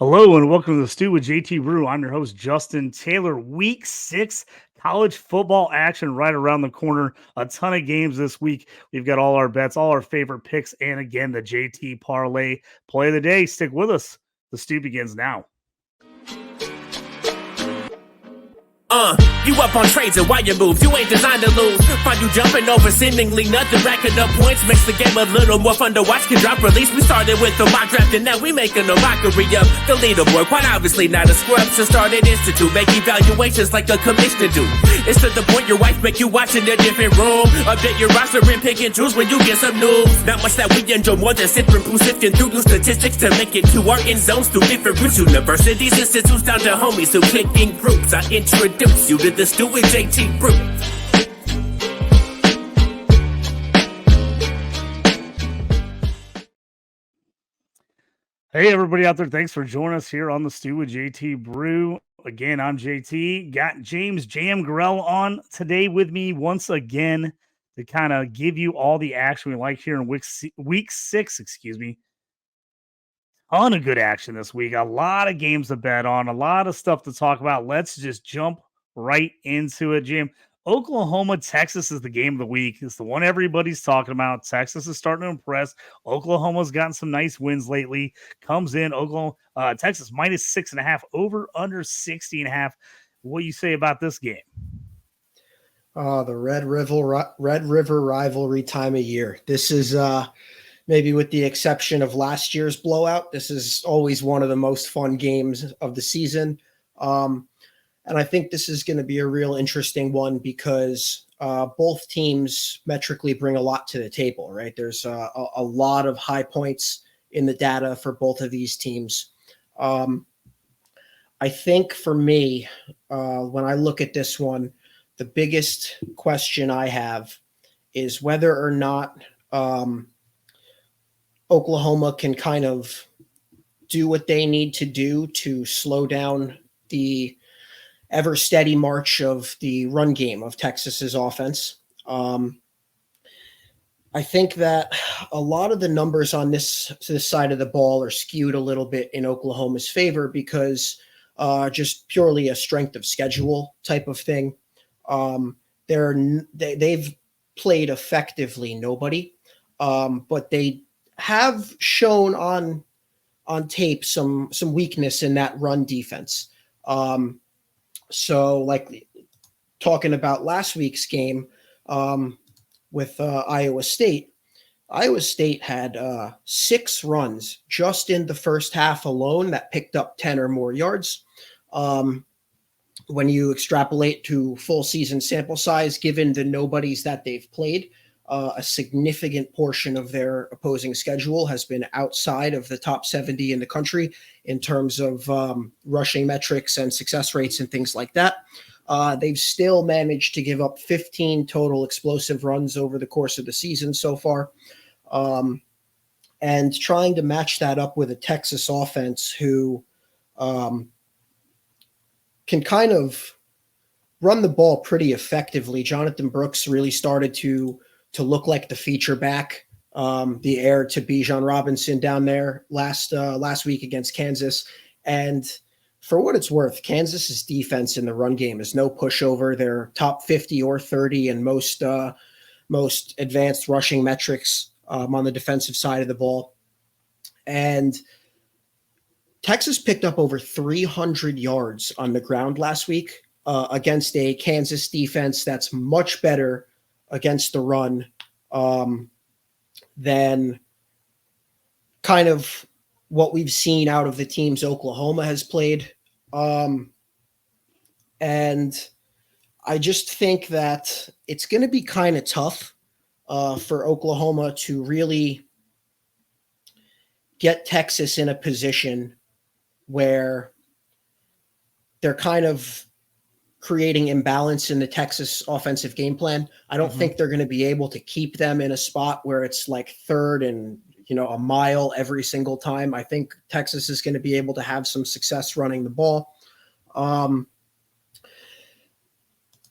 Hello and welcome to the Stew with JT Brew. I'm your host, Justin Taylor. Week 6 college football action right around the corner. A ton of games this week. We've got all our bets, all our favorite picks, and again, the JT Parlay play of the day. Stick with us. The Stew begins now. You up on trades and why you move, you ain't designed to lose. Find you jumping over seemingly nothing, racking up points, makes the game a little more fun to watch. Can drop release, we started with the mock draft and now we making a mockery of the leaderboard. Quite obviously not a scrub, so start an institute, make evaluations like a commissioner do. It's to the point your wife make you watch in a different room. Update your roster and pick and choose when you get some news. Not much that we enjoy more than sifting through new statistics to make it to our end zones through different routes. Universities, institutes, down to homies who click in groups. I introduce you to the Stew with JT Brew. Hey, everybody out there. Thanks for joining us here on the Stew with JT Brew. Again, I'm JT. Got James Gorrell on today with me once again to kind of give you all the action we like here in week 6, Ton of good action this week. A lot of games to bet on, a lot of stuff to talk about. Let's just jump right into it, Jim. Oklahoma, Texas is the game of the week. It's the one everybody's talking about. Texas is starting to impress. Oklahoma's gotten some nice wins lately. Comes in Texas minus 6.5, over under 60.5. What do you say about this game? The Red River rivalry time of year. This is maybe with the exception of last year's blowout, this is always one of the most fun games of the season. And I think this is going to be a real interesting one because both teams metrically bring a lot to the table, right? There's a lot of high points in the data for both of these teams. I think for me, when I look at this one, the biggest question I have is whether or not Oklahoma can kind of do what they need to do to slow down the ever steady march of the run game of Texas's offense. I think that a lot of the numbers on this side of the ball are skewed a little bit in Oklahoma's favor because just purely a strength of schedule type of thing. They've played effectively nobody, but they have shown on tape some weakness in that run defense. So like talking about last week's game with Iowa State had 6 runs just in the first half alone that picked up 10 or more yards. When you extrapolate to full season sample size, given the nobodies that they've played, a significant portion of their opposing schedule has been outside of the top 70 in the country in terms of rushing metrics and success rates and things like that. They've still managed to give up 15 total explosive runs over the course of the season so far. And trying to match that up with a Texas offense who can kind of run the ball pretty effectively. Jonathan Brooks really started to look like the feature back, the heir to Bijan Robinson down there last week against Kansas. And for what it's worth, Kansas's defense in the run game is no pushover. They're top 50 or 30 in most advanced rushing metrics on the defensive side of the ball. And Texas picked up over 300 yards on the ground last week against a Kansas defense that's much better against the run than kind of what we've seen out of the teams Oklahoma has played. And I just think that it's going to be kind of tough for Oklahoma to really get Texas in a position where they're kind of creating imbalance in the Texas offensive game plan. I don't think they're going to be able to keep them in a spot where it's like third and, a mile every single time. I think Texas is going to be able to have some success running the ball. But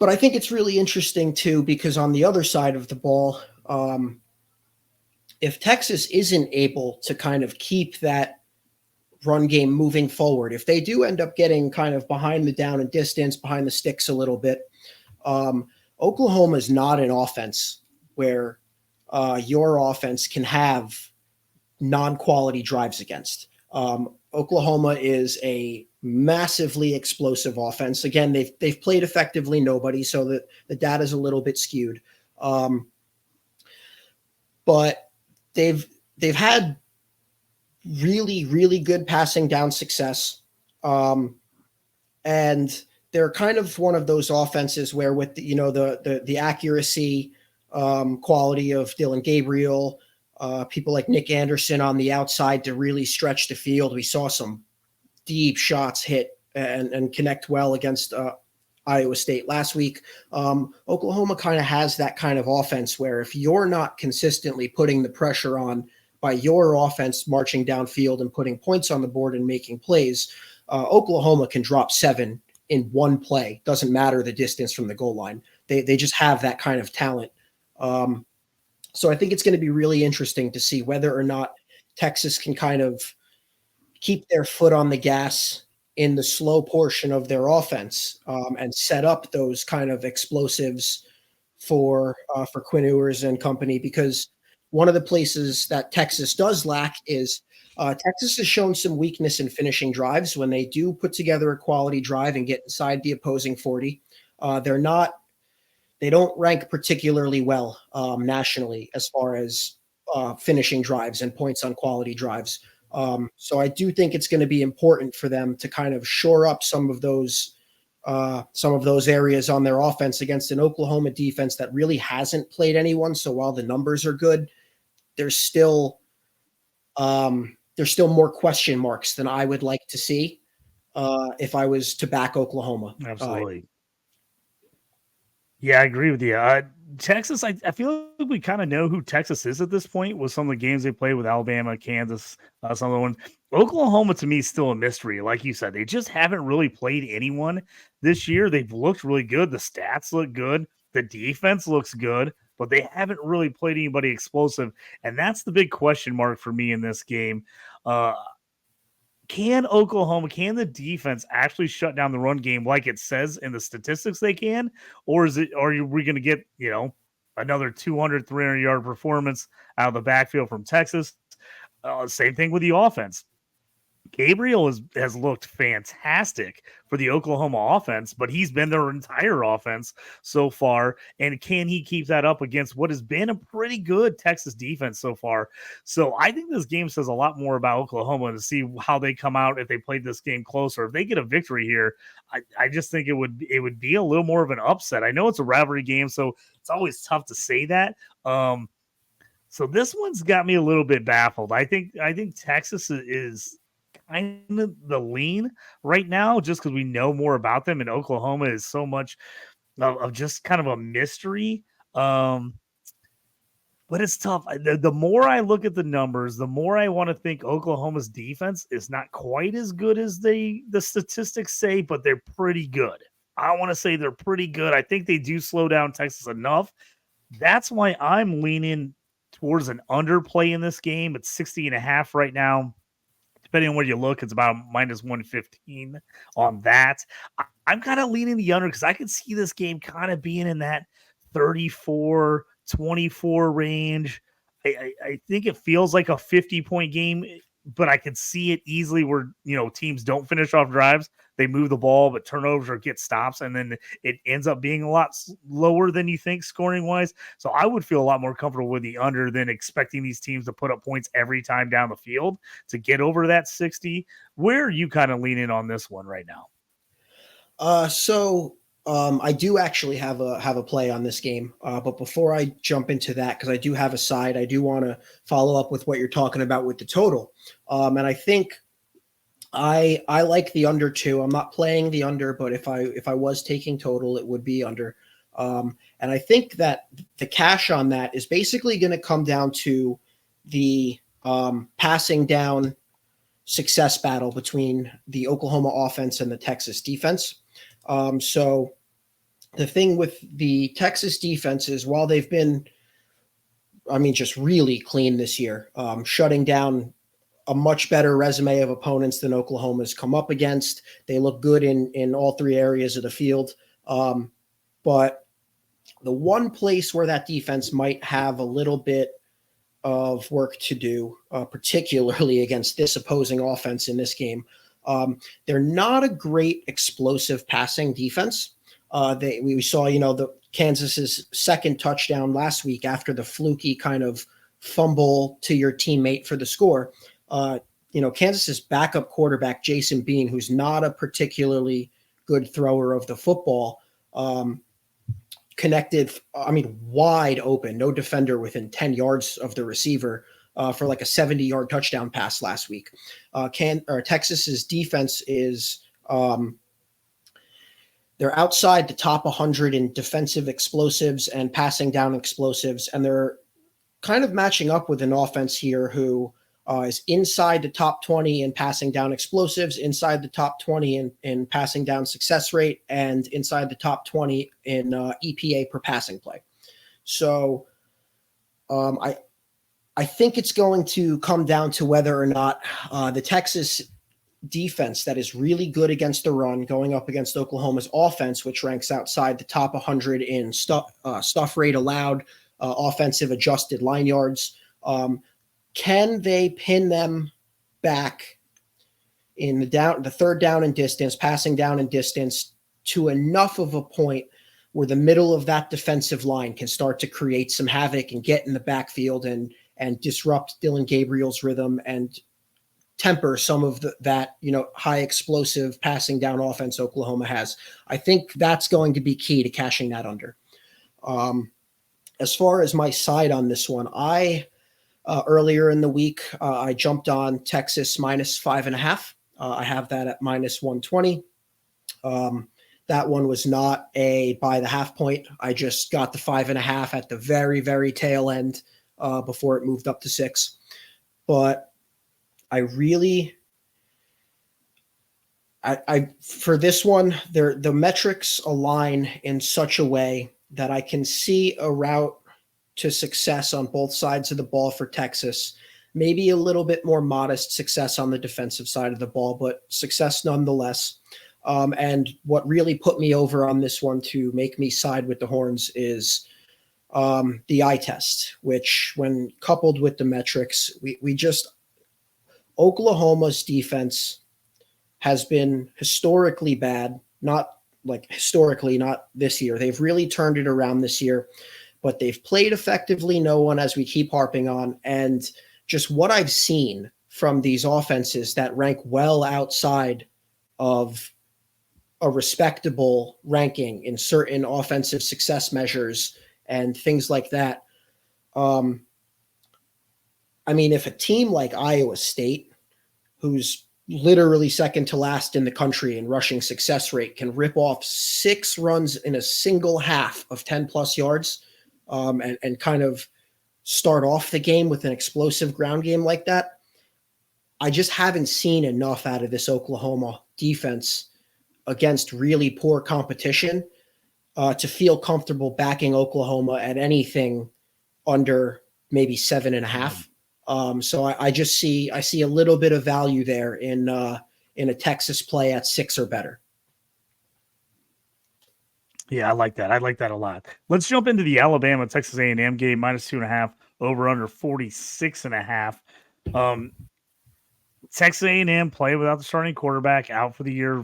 I think it's really interesting too, because on the other side of the ball, if Texas isn't able to kind of keep that run game moving forward. If they do end up getting kind of behind the down and distance, behind the sticks a little bit, Oklahoma is not an offense where your offense can have non-quality drives against. Oklahoma is a massively explosive offense. Again, they've played effectively nobody, so that the data is a little bit skewed. But they've had really, really good passing down success. And they're kind of one of those offenses where with the accuracy quality of Dylan Gabriel, people like Nick Anderson on the outside to really stretch the field. We saw some deep shots hit and connect well against Iowa State last week. Oklahoma kind of has that kind of offense where if you're not consistently putting the pressure on by your offense marching downfield and putting points on the board and making plays, Oklahoma can drop 7 in one play. Doesn't matter the distance from the goal line. They just have that kind of talent. So I think it's going to be really interesting to see whether or not Texas can kind of keep their foot on the gas in the slow portion of their offense and set up those kind of explosives for Quinn Ewers and company. Because one of the places that Texas does lack is Texas has shown some weakness in finishing drives. When they do put together a quality drive and get inside the opposing 40, they don't rank particularly well nationally as far as finishing drives and points on quality drives. So I do think it's going to be important for them to kind of shore up some of those areas on their offense against an Oklahoma defense that really hasn't played anyone. So while the numbers are good, there's still more question marks than I would like to see if I was to back Oklahoma. Absolutely. Yeah, I agree with you. Texas, I feel like we kind of know who Texas is at this point with some of the games they play with Alabama, Kansas, some of the ones. Oklahoma, to me, is still a mystery. Like you said, they just haven't really played anyone this year. They've looked really good. The stats look good. The defense looks good, but they haven't really played anybody explosive. And that's the big question mark for me in this game. Can the defense actually shut down the run game like it says in the statistics they can? Or are we going to get, another 200, 300-yard performance out of the backfield from Texas? Same thing with the offense. Gabriel has looked fantastic for the Oklahoma offense, but he's been their entire offense so far. And can he keep that up against what has been a pretty good Texas defense so far? So I think this game says a lot more about Oklahoma to see how they come out if they played this game closer. If they get a victory here, I just think it would be a little more of an upset. I know it's a rivalry game, so it's always tough to say that. So this one's got me a little bit baffled. I think Texas is kind of the lean right now, just because we know more about them, and Oklahoma is so much of just kind of a mystery. But it's tough. The more I look at the numbers, the more I want to think Oklahoma's defense is not quite as good as the statistics say, but they're pretty good. I want to say they're pretty good. I think they do slow down Texas enough. That's why I'm leaning towards an underplay in this game. It's 60.5 right now. Depending on where you look, it's about minus 115 on that. I'm kind of leaning the under because I could see this game kind of being in that 34-24 range. I think it feels like a 50-point game, but I could see it easily where, teams don't finish off drives. They move the ball, but turnovers or get stops, and then it ends up being a lot lower than you think scoring-wise. So I would feel a lot more comfortable with the under than expecting these teams to put up points every time down the field to get over that 60. Where are you kind of leaning on this one right now? I do actually have a play on this game, but before I jump into that, because I do have a side, I do want to follow up with what you're talking about with the total. And I think I like the under too. I'm not playing the under, but if I was taking total, it would be under. And I think that the cash on that is basically going to come down to the passing down success battle between the Oklahoma offense and the Texas defense. So the thing with the Texas defense is while they've been, just really clean this year, shutting down a much better resume of opponents than Oklahoma's come up against. They look good in all three areas of the field. But the one place where that defense might have a little bit of work to do, particularly against this opposing offense in this game, they're not a great explosive passing defense. We saw, the Kansas's second touchdown last week after the fluky kind of fumble to your teammate for the score. Kansas's backup quarterback, Jason Bean, who's not a particularly good thrower of the football, connected, wide open, no defender within 10 yards of the receiver for like a 70-yard touchdown pass last week. Texas's defense is they're outside the top 100 in defensive explosives and passing down explosives, and they're kind of matching up with an offense here who is inside the top 20 in passing down explosives, inside the top 20 in passing down success rate, and inside the top 20 in EPA per passing play. So I think it's going to come down to whether or not the Texas defense that is really good against the run going up against Oklahoma's offense, which ranks outside the top 100 in stuff rate allowed, offensive adjusted line yards. Can they pin them back in the third down and distance, passing down and distance, to enough of a point where the middle of that defensive line can start to create some havoc and get in the backfield and disrupt Dylan Gabriel's rhythm and temper some of that high explosive passing down offense Oklahoma has? I think that's going to be key to cashing that under. As far as my side on this one, earlier in the week, I jumped on Texas minus 5.5. I have that at minus 120. That one was not a by the half point. I just got the 5.5 at the very, very tail end before it moved up to 6. But I for this one, the metrics align in such a way that I can see a route to success on both sides of the ball for Texas. Maybe a little bit more modest success on the defensive side of the ball, but success nonetheless. And what really put me over on this one to make me side with the Horns is the eye test, which when coupled with the metrics, Oklahoma's defense has been historically bad, not this year. They've really turned it around this year, but they've played effectively no one, as we keep harping on. And just what I've seen from these offenses that rank well outside of a respectable ranking in certain offensive success measures and things like that. If a team like Iowa State, who's literally second to last in the country in rushing success rate, can rip off 6 runs in a single half of 10 plus yards, and kind of start off the game with an explosive ground game like that, I just haven't seen enough out of this Oklahoma defense against really poor competition to feel comfortable backing Oklahoma at anything under maybe 7.5. So I see a little bit of value there in a Texas play at 6 or better. Yeah, I like that. I like that a lot. Let's jump into the Alabama Texas A&M game, minus 2.5, over under 46.5. Texas A&M play without the starting quarterback, out for the year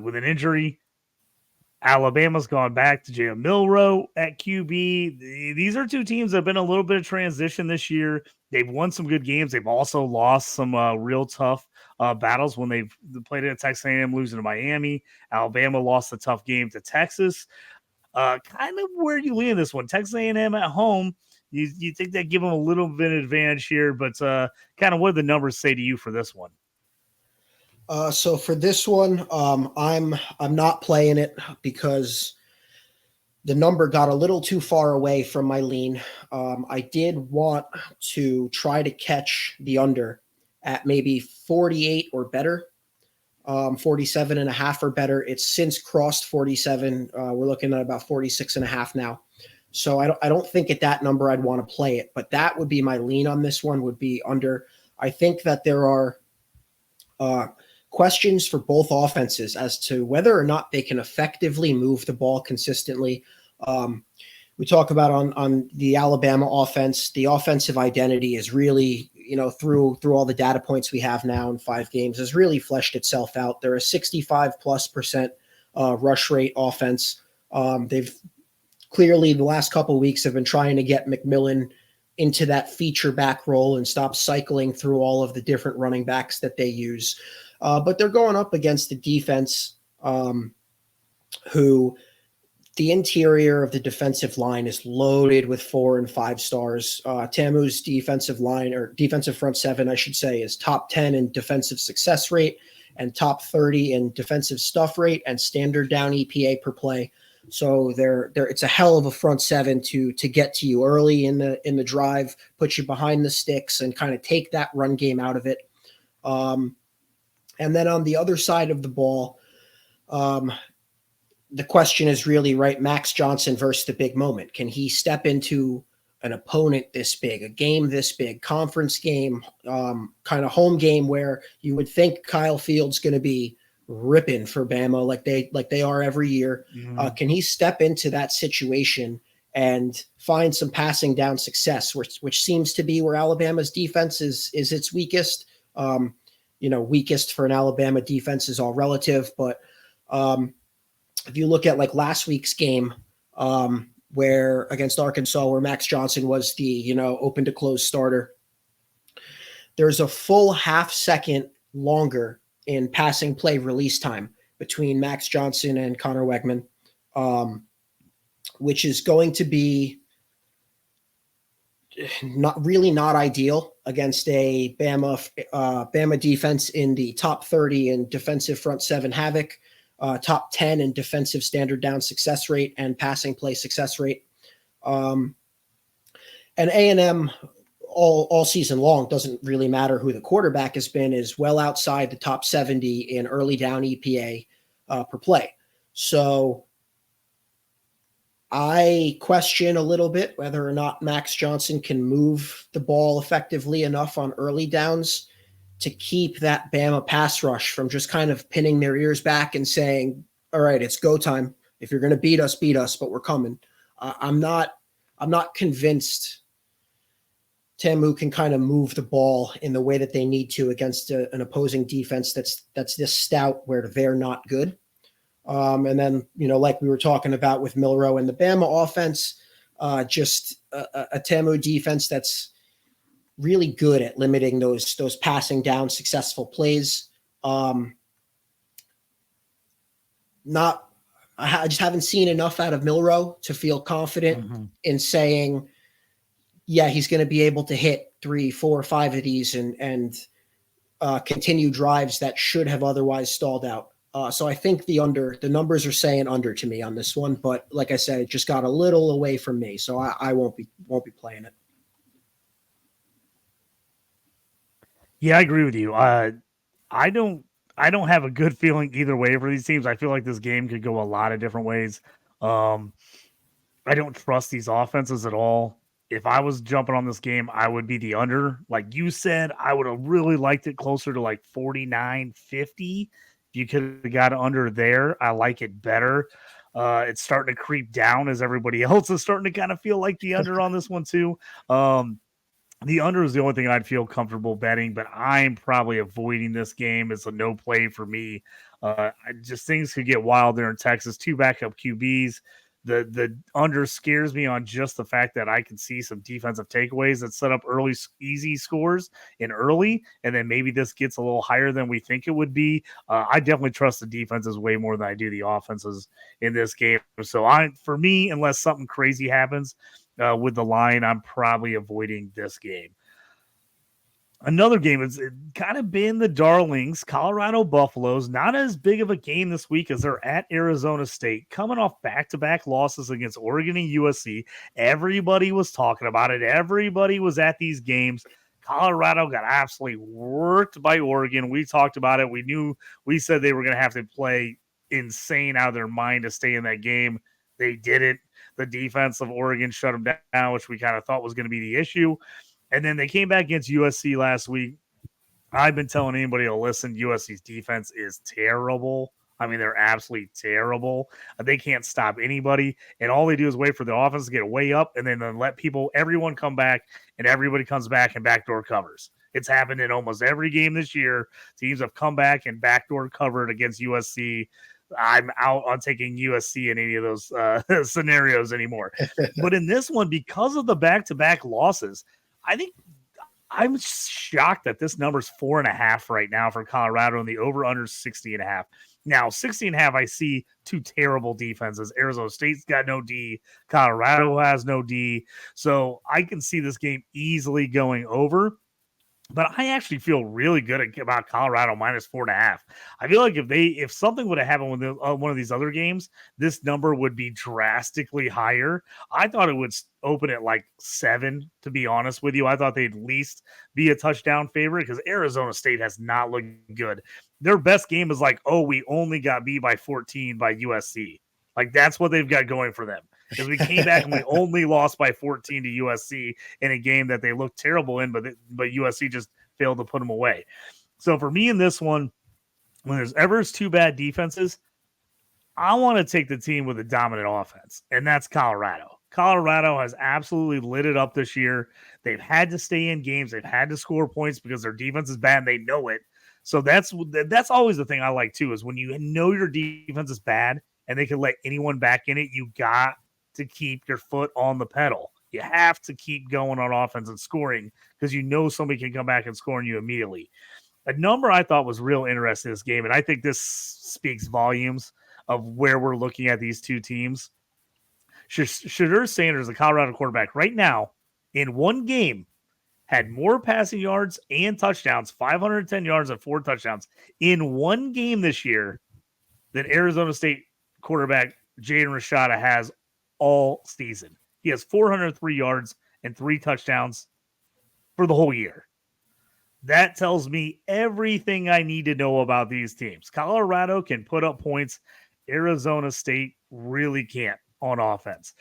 with an injury. Alabama's gone back to Jalen Milroe at QB. These are two teams that have been a little bit of transition this year. They've won some good games. They've also lost some real tough battles when they've played at Texas A&M, losing to Miami. Alabama lost a tough game to Texas. Kind of where you lean this one. Texas A&M at home, you think that give them a little bit of advantage here, but kind of what do the numbers say to you for this one? So for this one, I'm not playing it because the number got a little too far away from my lean. I did want to try to catch the under at maybe 48 or better, 47.5 or better. It's since crossed 47. We're looking at about 46.5 now. So I don't think at that number I'd want to play it, but that would be my lean on this one, would be under. I think that there are questions for both offenses as to whether or not they can effectively move the ball consistently. We talk about on the Alabama offense, the offensive identity is really, through all the data points we have now in 5 games, has really fleshed itself out. They're a 65+% rush rate offense. They've clearly the last couple of weeks have been trying to get McMillan into that feature back role and stop cycling through all of the different running backs that they use. But they're going up against the defense who the interior of the defensive line is loaded with 4 and 5 stars. Tamu's defensive line, or defensive front 7, I should say, is top 10 in defensive success rate and top 30 in defensive stuff rate and standard down EPA per play. So it's a hell of a front 7 to get to you early in the drive, put you behind the sticks, and kind of take that run game out of it. And then on the other side of the ball, the question is really, right, Max Johnson versus the big moment. Can he step into an opponent this big, a game this big, conference game, kind of home game where you would think Kyle Fields going to be ripping for Bama like they are every year? Mm-hmm. Can he step into that situation and find some passing down success, which seems to be where Alabama's defense is its weakest? Weakest for an Alabama defense is all relative, but if you look at like last week's game, where against Arkansas, where Max Johnson was the, open to close starter, there's a full half second longer in passing play release time between Max Johnson and Connor Wegman, which is going to be not ideal against a Bama defense in the top 30 in defensive front 7 havoc, top 10 in defensive standard down success rate and passing play success rate. And A&M all season long, doesn't really matter who the quarterback has been, is well outside the top 70 in early down EPA per play. So I question a little bit whether or not Max Johnson can move the ball effectively enough on early downs to keep that Bama pass rush from just kind of pinning their ears back and saying, all right, it's go time. If you're going to beat us, but we're coming. I'm not convinced Tamu can kind of move the ball in the way that they need to against an opposing defense that's this stout where they're not good. And then, like we were talking about with Milroe and the Bama offense, just a Tamu defense that's really good at limiting those passing down successful plays. I just haven't seen enough out of Milroe to feel confident in saying, yeah, he's going to be able to hit 3, 4, 5 of these and continue drives that should have otherwise stalled out. So I think the numbers are saying under to me on this one, but like I said, it just got a little away from me, so I won't be playing it. Yeah, I agree with you. I don't have a good feeling either way for these teams. I feel like this game could go a lot of different ways. I don't trust these offenses at all. If I was jumping on this game, I would be the under. Like you said, I would have really liked it closer to like 49-50. If you could have got under there, I like it better. It's starting to creep down as everybody else is starting to kind of feel like the under on this one too. The under is the only thing I'd feel comfortable betting, but I'm probably avoiding this game. It's a no play for me. Just things could get wild there in Texas. 2 backup QBs. The under scares me on just the fact that I can see some defensive takeaways that set up early, easy scores in early, and then maybe this gets a little higher than we think it would be. I definitely trust the defenses way more than I do the offenses in this game. So for me, unless something crazy happens with the line, I'm probably avoiding this game. Another game has kind of been the darlings, Colorado Buffaloes. Not as big of a game this week as they're at Arizona State, coming off back-to-back losses against Oregon and USC. Everybody was talking about it. Everybody was at these games. Colorado got absolutely worked by Oregon. We talked about it. We said they were going to have to play insane out of their mind to stay in that game. They did it. The defense of Oregon shut them down, which we kind of thought was going to be the issue. And then they came back against USC last week, I've been telling anybody to listen, USC's defense is terrible. I mean, they're absolutely terrible. They can't stop anybody, and all they do is wait for the offense to get way up, and then let everyone come back, and everybody comes back and backdoor covers. It's happened in almost every game this year. Teams have come back and backdoor covered against USC. I'm out on taking USC in any of those scenarios anymore. But in this one, because of the back-to-back losses, I think I'm shocked that this number's 4.5 right now for Colorado and the over-under 60.5. Now, 60.5, I see two terrible defenses. Arizona State's got no D. Colorado has no D. So I can see this game easily going over. But I actually feel really good about Colorado minus 4.5. I feel like if something would have happened with one of these other games, this number would be drastically higher. I thought it would open at like 7, to be honest with you. I thought they'd at least be a touchdown favorite because Arizona State has not looked good. Their best game is like, oh, we only got beat by 14 by USC. Like, that's what they've got going for them. Because we came back and we only lost by 14 to USC in a game that they looked terrible in, but USC just failed to put them away. So for me in this one, when there's ever two bad defenses, I want to take the team with a dominant offense, and that's Colorado. Colorado has absolutely lit it up this year. They've had to stay in games. They've had to score points because their defense is bad and they know it. So that's always the thing I like too, is when you know your defense is bad and they can let anyone back in it, you got to keep your foot on the pedal. You have to keep going on offense and scoring because you know somebody can come back and score on you immediately. A number I thought was real interesting in this game, and I think this speaks volumes of where we're looking at these two teams. Shedeur Sanders, the Colorado quarterback, right now in one game had more passing yards and touchdowns, 510 yards and 4 touchdowns in one game this year than Arizona State quarterback Jaden Rashada has all season. He has 403 yards and 3 touchdowns for the whole year. That tells me everything I need to know about these teams. Colorado can put up points. Arizona State really can't on offense.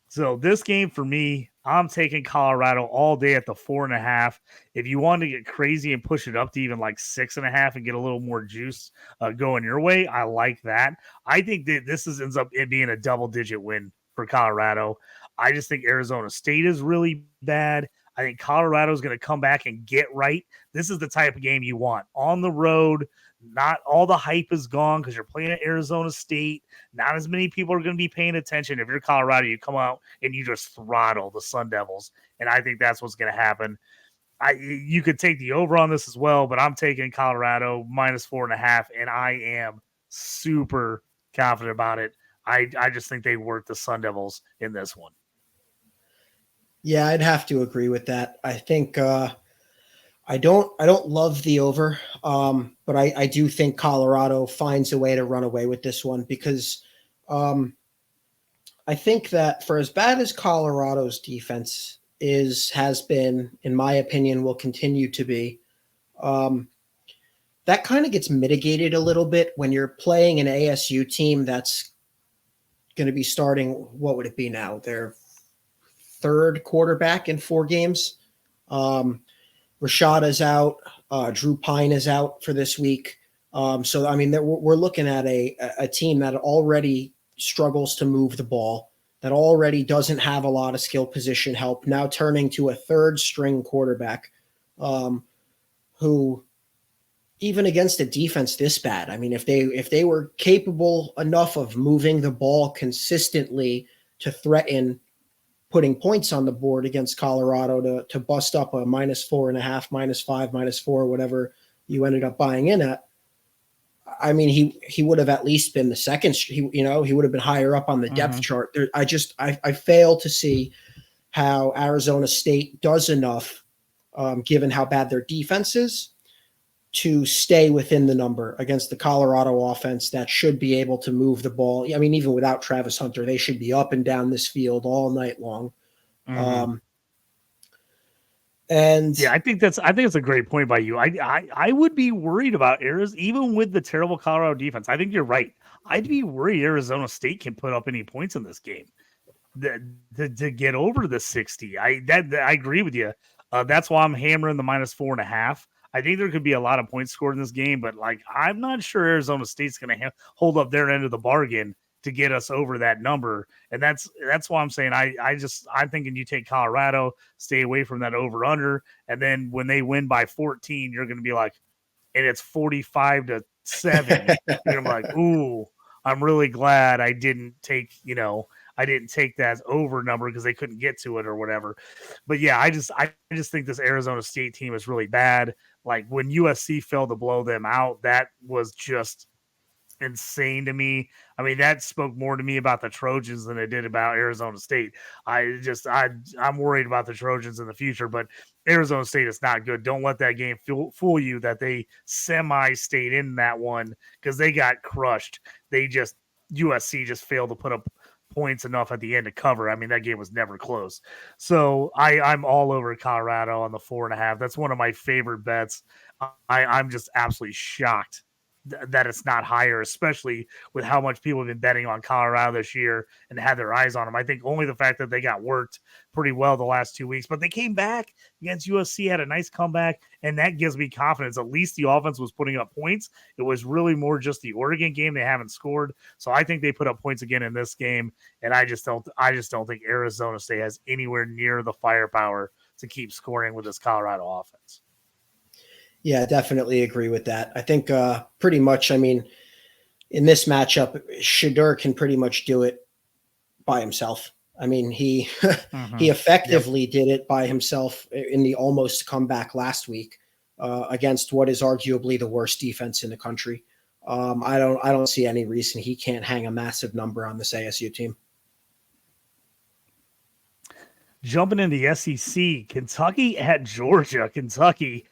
So this game for me, I'm taking Colorado all day at the 4.5. If you want to get crazy and push it up to even like 6.5 and get a little more juice going your way, I like that. I think that this ends up being a double-digit win for Colorado. I just think Arizona State is really bad. I think Colorado is going to come back and get right. This is the type of game you want. On the road, not all the hype is gone because you're playing at Arizona State. Not as many people are going to be paying attention. If you're Colorado, you come out and you just throttle the Sun Devils. And I think that's what's going to happen. You could take the over on this as well, but I'm taking Colorado minus 4.5, and I am super confident about it. I just think they work the Sun Devils in this one. Yeah, I'd have to agree with that. I think I don't love the over, but I do think Colorado finds a way to run away with this one because I think that for as bad as Colorado's defense has been, in my opinion, will continue to be, that kind of gets mitigated a little bit when you're playing an ASU team that's going to be starting, what would it be now? Their third quarterback in 4 games. Rashada's out. Drew Pine is out for this week. So, I mean, we're looking at a team that already struggles to move the ball, that already doesn't have a lot of skill position help, now turning to a third-string quarterback who, even against a defense this bad, I mean, if they were capable enough of moving the ball consistently to threaten putting points on the board against Colorado to bust up a minus 4.5, -5, -4, whatever you ended up buying in at, I mean, he would have at least been the second. He would have been higher up on the depth chart. I fail to see how Arizona State does enough, given how bad their defense is, to stay within the number against the Colorado offense that should be able to move the ball. I mean, even without Travis Hunter, they should be up and down this field all night long. And yeah, I think it's a great point by you. I would be worried about Arizona, even with the terrible Colorado defense. I think you're right. I'd be worried Arizona State can put up any points in this game to get over the 60. I agree with you. That's why I'm hammering the minus 4.5. I think there could be a lot of points scored in this game, but like I'm not sure Arizona State's going to hold up their end of the bargain to get us over that number. And that's why I'm saying I'm thinking you take Colorado, stay away from that over under, and then when they win by 14, you're going to be like, and it's 45-7. You're going to be like, ooh, I'm really glad I didn't take that over number because they couldn't get to it or whatever. But yeah, I just think this Arizona State team is really bad. Like when USC failed to blow them out, that was just insane to me. I mean, that spoke more to me about the Trojans than it did about Arizona State. I'm worried about the Trojans in the future, but Arizona State is not good. Don't let that game fool you that they semi-stayed in that one because they got crushed. USC just failed to put up points enough at the end to cover. I mean, that game was never close. So I'm all over Colorado on the 4.5. That's one of my favorite bets. I'm just absolutely shocked that it's not higher, especially with how much people have been betting on Colorado this year and had their eyes on them. I think only the fact that they got worked pretty well the last 2 weeks, but they came back against USC, had a nice comeback, and that gives me confidence. At least the offense was putting up points. It was really more just the Oregon game. They haven't scored. So I think they put up points again in this game. And I just don't think Arizona State has anywhere near the firepower to keep scoring with this Colorado offense. Yeah, definitely agree with that. I think pretty much, I mean, in this matchup, Shedeur can pretty much do it by himself. I mean, he he effectively did it by himself in the almost comeback last week against what is arguably the worst defense in the country. I don't see any reason he can't hang a massive number on this ASU team. Jumping in the SEC, Kentucky at Georgia. Kentucky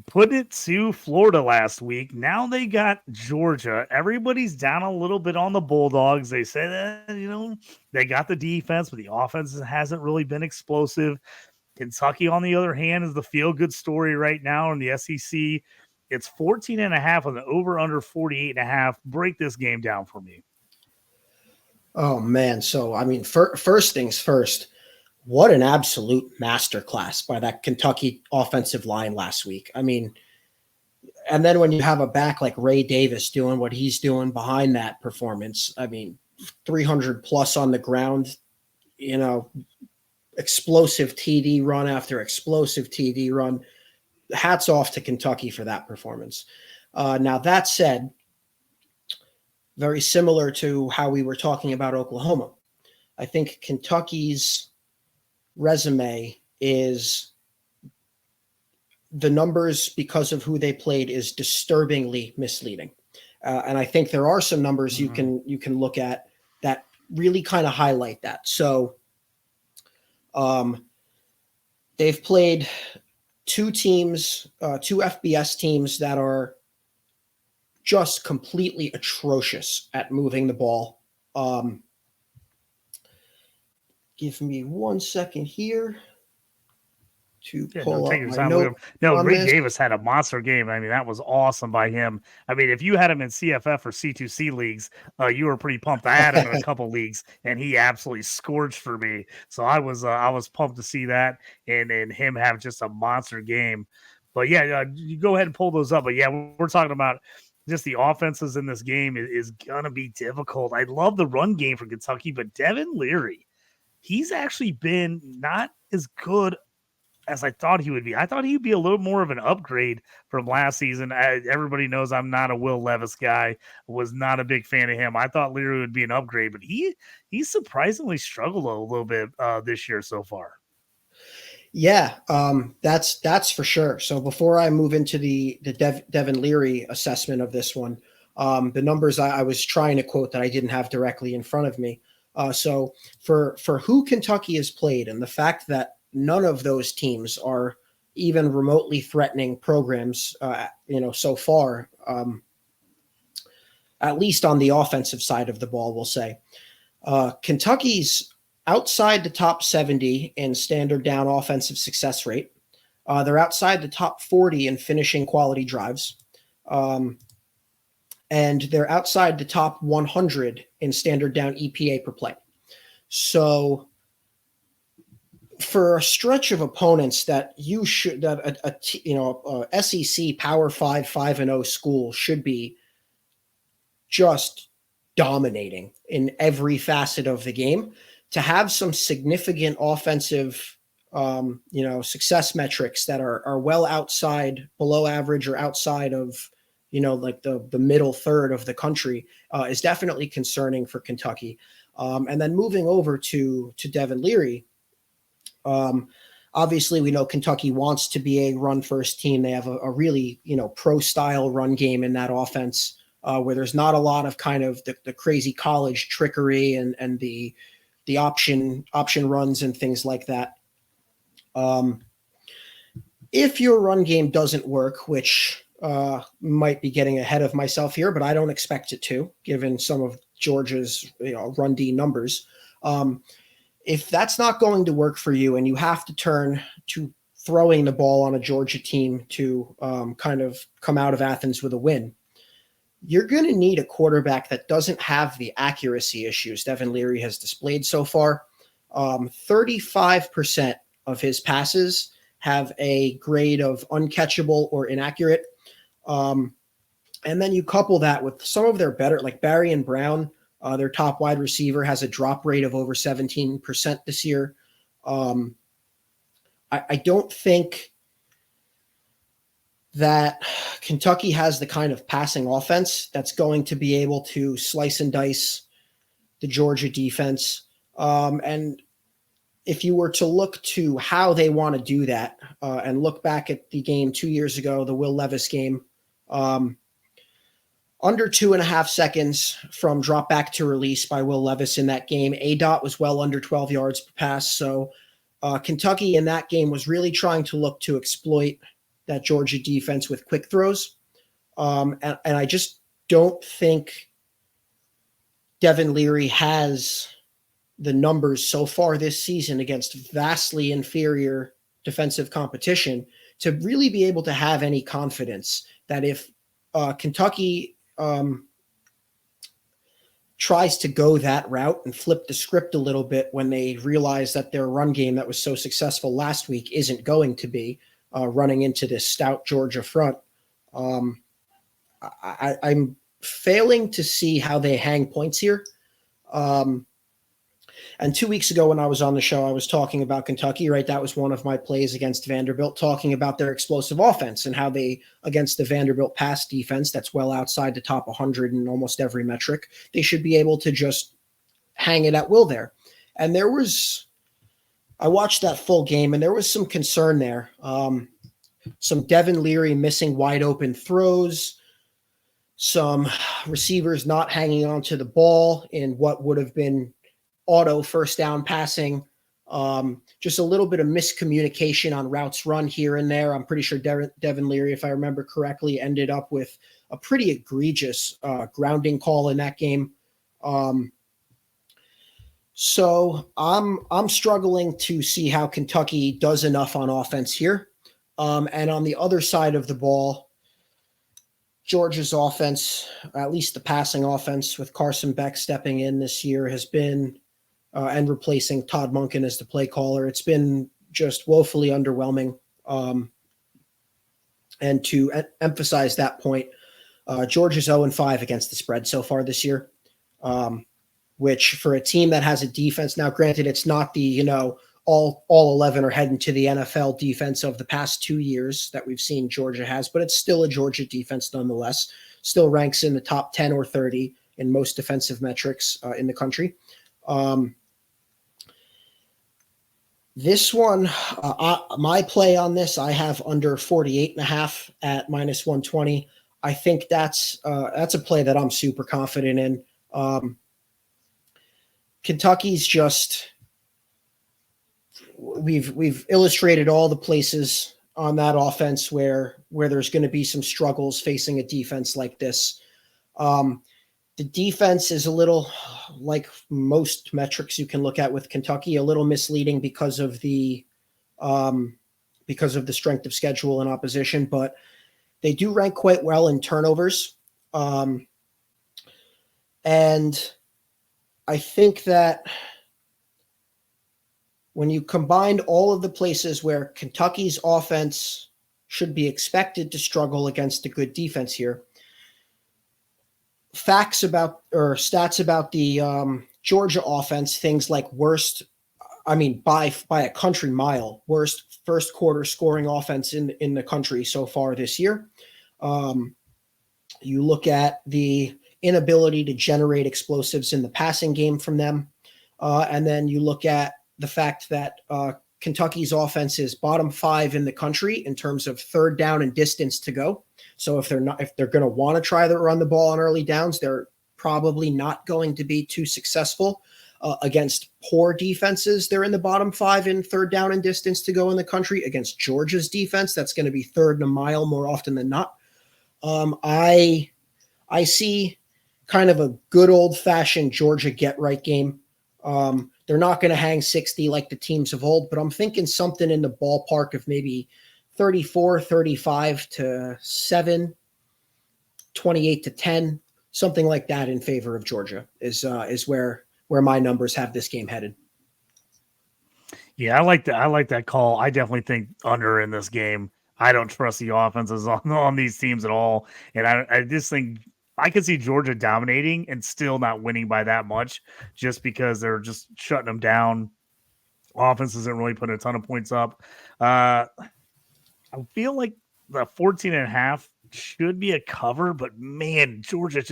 put it to Florida last week. Now they got Georgia. Everybody's down a little bit on the Bulldogs. They say that, they got the defense, but the offense hasn't really been explosive. Kentucky, on the other hand, is the feel-good story right now in the SEC. It's 14.5 on the over-under 48.5. Break this game down for me. Oh, man. So, I mean, first things first, what an absolute masterclass by that Kentucky offensive line last week. I mean, and then when you have a back like Ray Davis doing what he's doing behind that performance, I mean, 300 plus on the ground, explosive TD run after explosive TD run. Hats off to Kentucky for that performance. Now, that said, very similar to how we were talking about Oklahoma. I think Kentucky's resume is the numbers because of who they played is disturbingly misleading. And I think there are some numbers you can look at that really kind of highlight that. So they've played two teams, two FBS teams that are just completely atrocious at moving the ball. Give me 1 second here to pull up my note. Ray Davis had a monster game. I mean, that was awesome by him. I mean, if you had him in CFF or C2C leagues, you were pretty pumped. I had him in a couple leagues, and he absolutely scorched for me. So I was pumped to see that and him have just a monster game. But yeah, you go ahead and pull those up. But yeah, we're talking about just the offenses in this game is going to be difficult. I love the run game for Kentucky, but Devin Leary, he's actually been not as good as I thought he would be. I thought he'd be a little more of an upgrade from last season. Everybody knows I'm not a Will Levis guy. Was not a big fan of him. I thought Leary would be an upgrade, but he surprisingly struggled a little bit this year so far. Yeah, that's for sure. So before I move into the Devin Leary assessment of this one, the numbers I was trying to quote that I didn't have directly in front of me. So for who Kentucky has played and the fact that none of those teams are even remotely threatening programs, so far, at least on the offensive side of the ball, we'll say, Kentucky's outside the top 70 in standard down offensive success rate. They're outside the top 40 in finishing quality drives. And they're outside the top 100 in standard down EPA per play. So for a stretch of opponents that you should that a SEC Power 5-5-0 school should be just dominating in every facet of the game, to have some significant offensive success metrics that are well outside, below average or outside of like the middle third of the country is definitely concerning for Kentucky. And then moving over to Devin Leary, obviously we know Kentucky wants to be a run first team. They have a really pro style run game in that offense, where there's not a lot of kind of the crazy college trickery and the option runs and things like that. If your run game doesn't work, which might be getting ahead of myself here, but I don't expect it to, given some of Georgia's run D numbers. If that's not going to work for you and you have to turn to throwing the ball on a Georgia team to kind of come out of Athens with a win, you're going to need a quarterback that doesn't have the accuracy issues Devin Leary has displayed so far. 35% of his passes have a grade of uncatchable or inaccurate. And then you couple that with some of their better, like Barry and Brown, their top wide receiver, has a drop rate of over 17% this year. I don't think that Kentucky has the kind of passing offense that's going to be able to slice and dice the Georgia defense. And if you were to look to how they want to do that, and look back at the game 2 years ago, the Will Levis game, under 2.5 seconds from drop back to release by Will Levis in that game, ADOT was well under 12 yards per pass. So Kentucky in that game was really trying to look to exploit that Georgia defense with quick throws. And I just don't think Devin Leary has the numbers so far this season against vastly inferior defensive competition to really be able to have any confidence that if Kentucky tries to go that route and flip the script a little bit when they realize that their run game that was so successful last week isn't going to be running into this stout Georgia front, I'm failing to see how they hang points here. And 2 weeks ago when I was on the show, I was talking about Kentucky, right? That was one of my plays against Vanderbilt, talking about their explosive offense and how they, against the Vanderbilt pass defense that's well outside the top 100 in almost every metric, they should be able to just hang it at will there. And I watched that full game and there was some concern there. Some Devin Leary missing wide open throws, some receivers not hanging onto the ball in what would have been auto first down passing, just a little bit of miscommunication on routes run here and there. I'm pretty sure Devin Leary, if I remember correctly, ended up with a pretty egregious grounding call in that game. So I'm struggling to see how Kentucky does enough on offense here. And on the other side of the ball, Georgia's offense, at least the passing offense with Carson Beck stepping in this year, has been and replacing Todd Monken as the play caller. It's been just woefully underwhelming. And to emphasize that point, Georgia's 0-5 against the spread so far this year, which for a team that has a defense, now granted, it's not the, all 11 are heading to the NFL defense of the past 2 years that we've seen Georgia has, but it's still a Georgia defense nonetheless, still ranks in the top 10 or 30 in most defensive metrics in the country. This one, my play on this, I have under 48.5 at -120. I think that's a play that I'm super confident in. Kentucky's just, we've illustrated all the places on that offense where there's going to be some struggles facing a defense like this. The defense is a little, like most metrics you can look at with Kentucky, a little misleading because of the strength of schedule and opposition, but they do rank quite well in turnovers. And I think that when you combine all of the places where Kentucky's offense should be expected to struggle against a good defense here, stats about the Georgia offense, things like by a country mile, worst first quarter scoring offense in the country so far this year. You look at the inability to generate explosives in the passing game from them. And then you look at the fact that Kentucky's offense is bottom 5 in the country in terms of third down and distance to go. So if they're going to want to try to run the ball on early downs, they're probably not going to be too successful against poor defenses. They're in the bottom 5 in third down and distance to go in the country. Against Georgia's defense, that's going to be third and a mile more often than not. I see kind of a good old-fashioned Georgia get-right game. They're not going to hang 60 like the teams of old, but I'm thinking something in the ballpark of maybe 34-35-7, 28-10, something like that in favor of Georgia is where my numbers have this game headed. Yeah, I like that. I like that call. I definitely think under in this game. I don't trust the offenses on these teams at all, and I just think I could see Georgia dominating and still not winning by that much, just because they're just shutting them down. Offense isn't really putting a ton of points up. I feel like the 14.5 should be a cover, but man, Georgia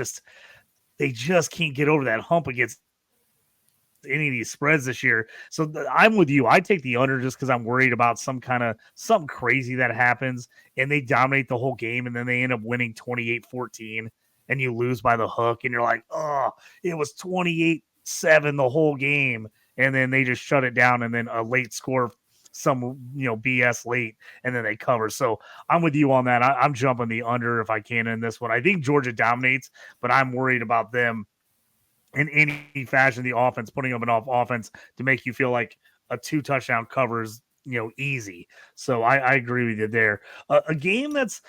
they just can't get over that hump against any of these spreads this year. So I'm with you. I take the under just because I'm worried about something crazy that happens and they dominate the whole game and then they end up winning 28-14 and you lose by the hook and you're like, oh, it was 28-7 the whole game. And then they just shut it down and then a late score, some BS late, and then they cover. So I'm with you on that. I'm jumping the under if I can in this one. I think Georgia dominates, but I'm worried about them in any fashion, the offense, putting up enough offense to make you feel like a 2 touchdown covers, easy. So I agree with you there. A game it's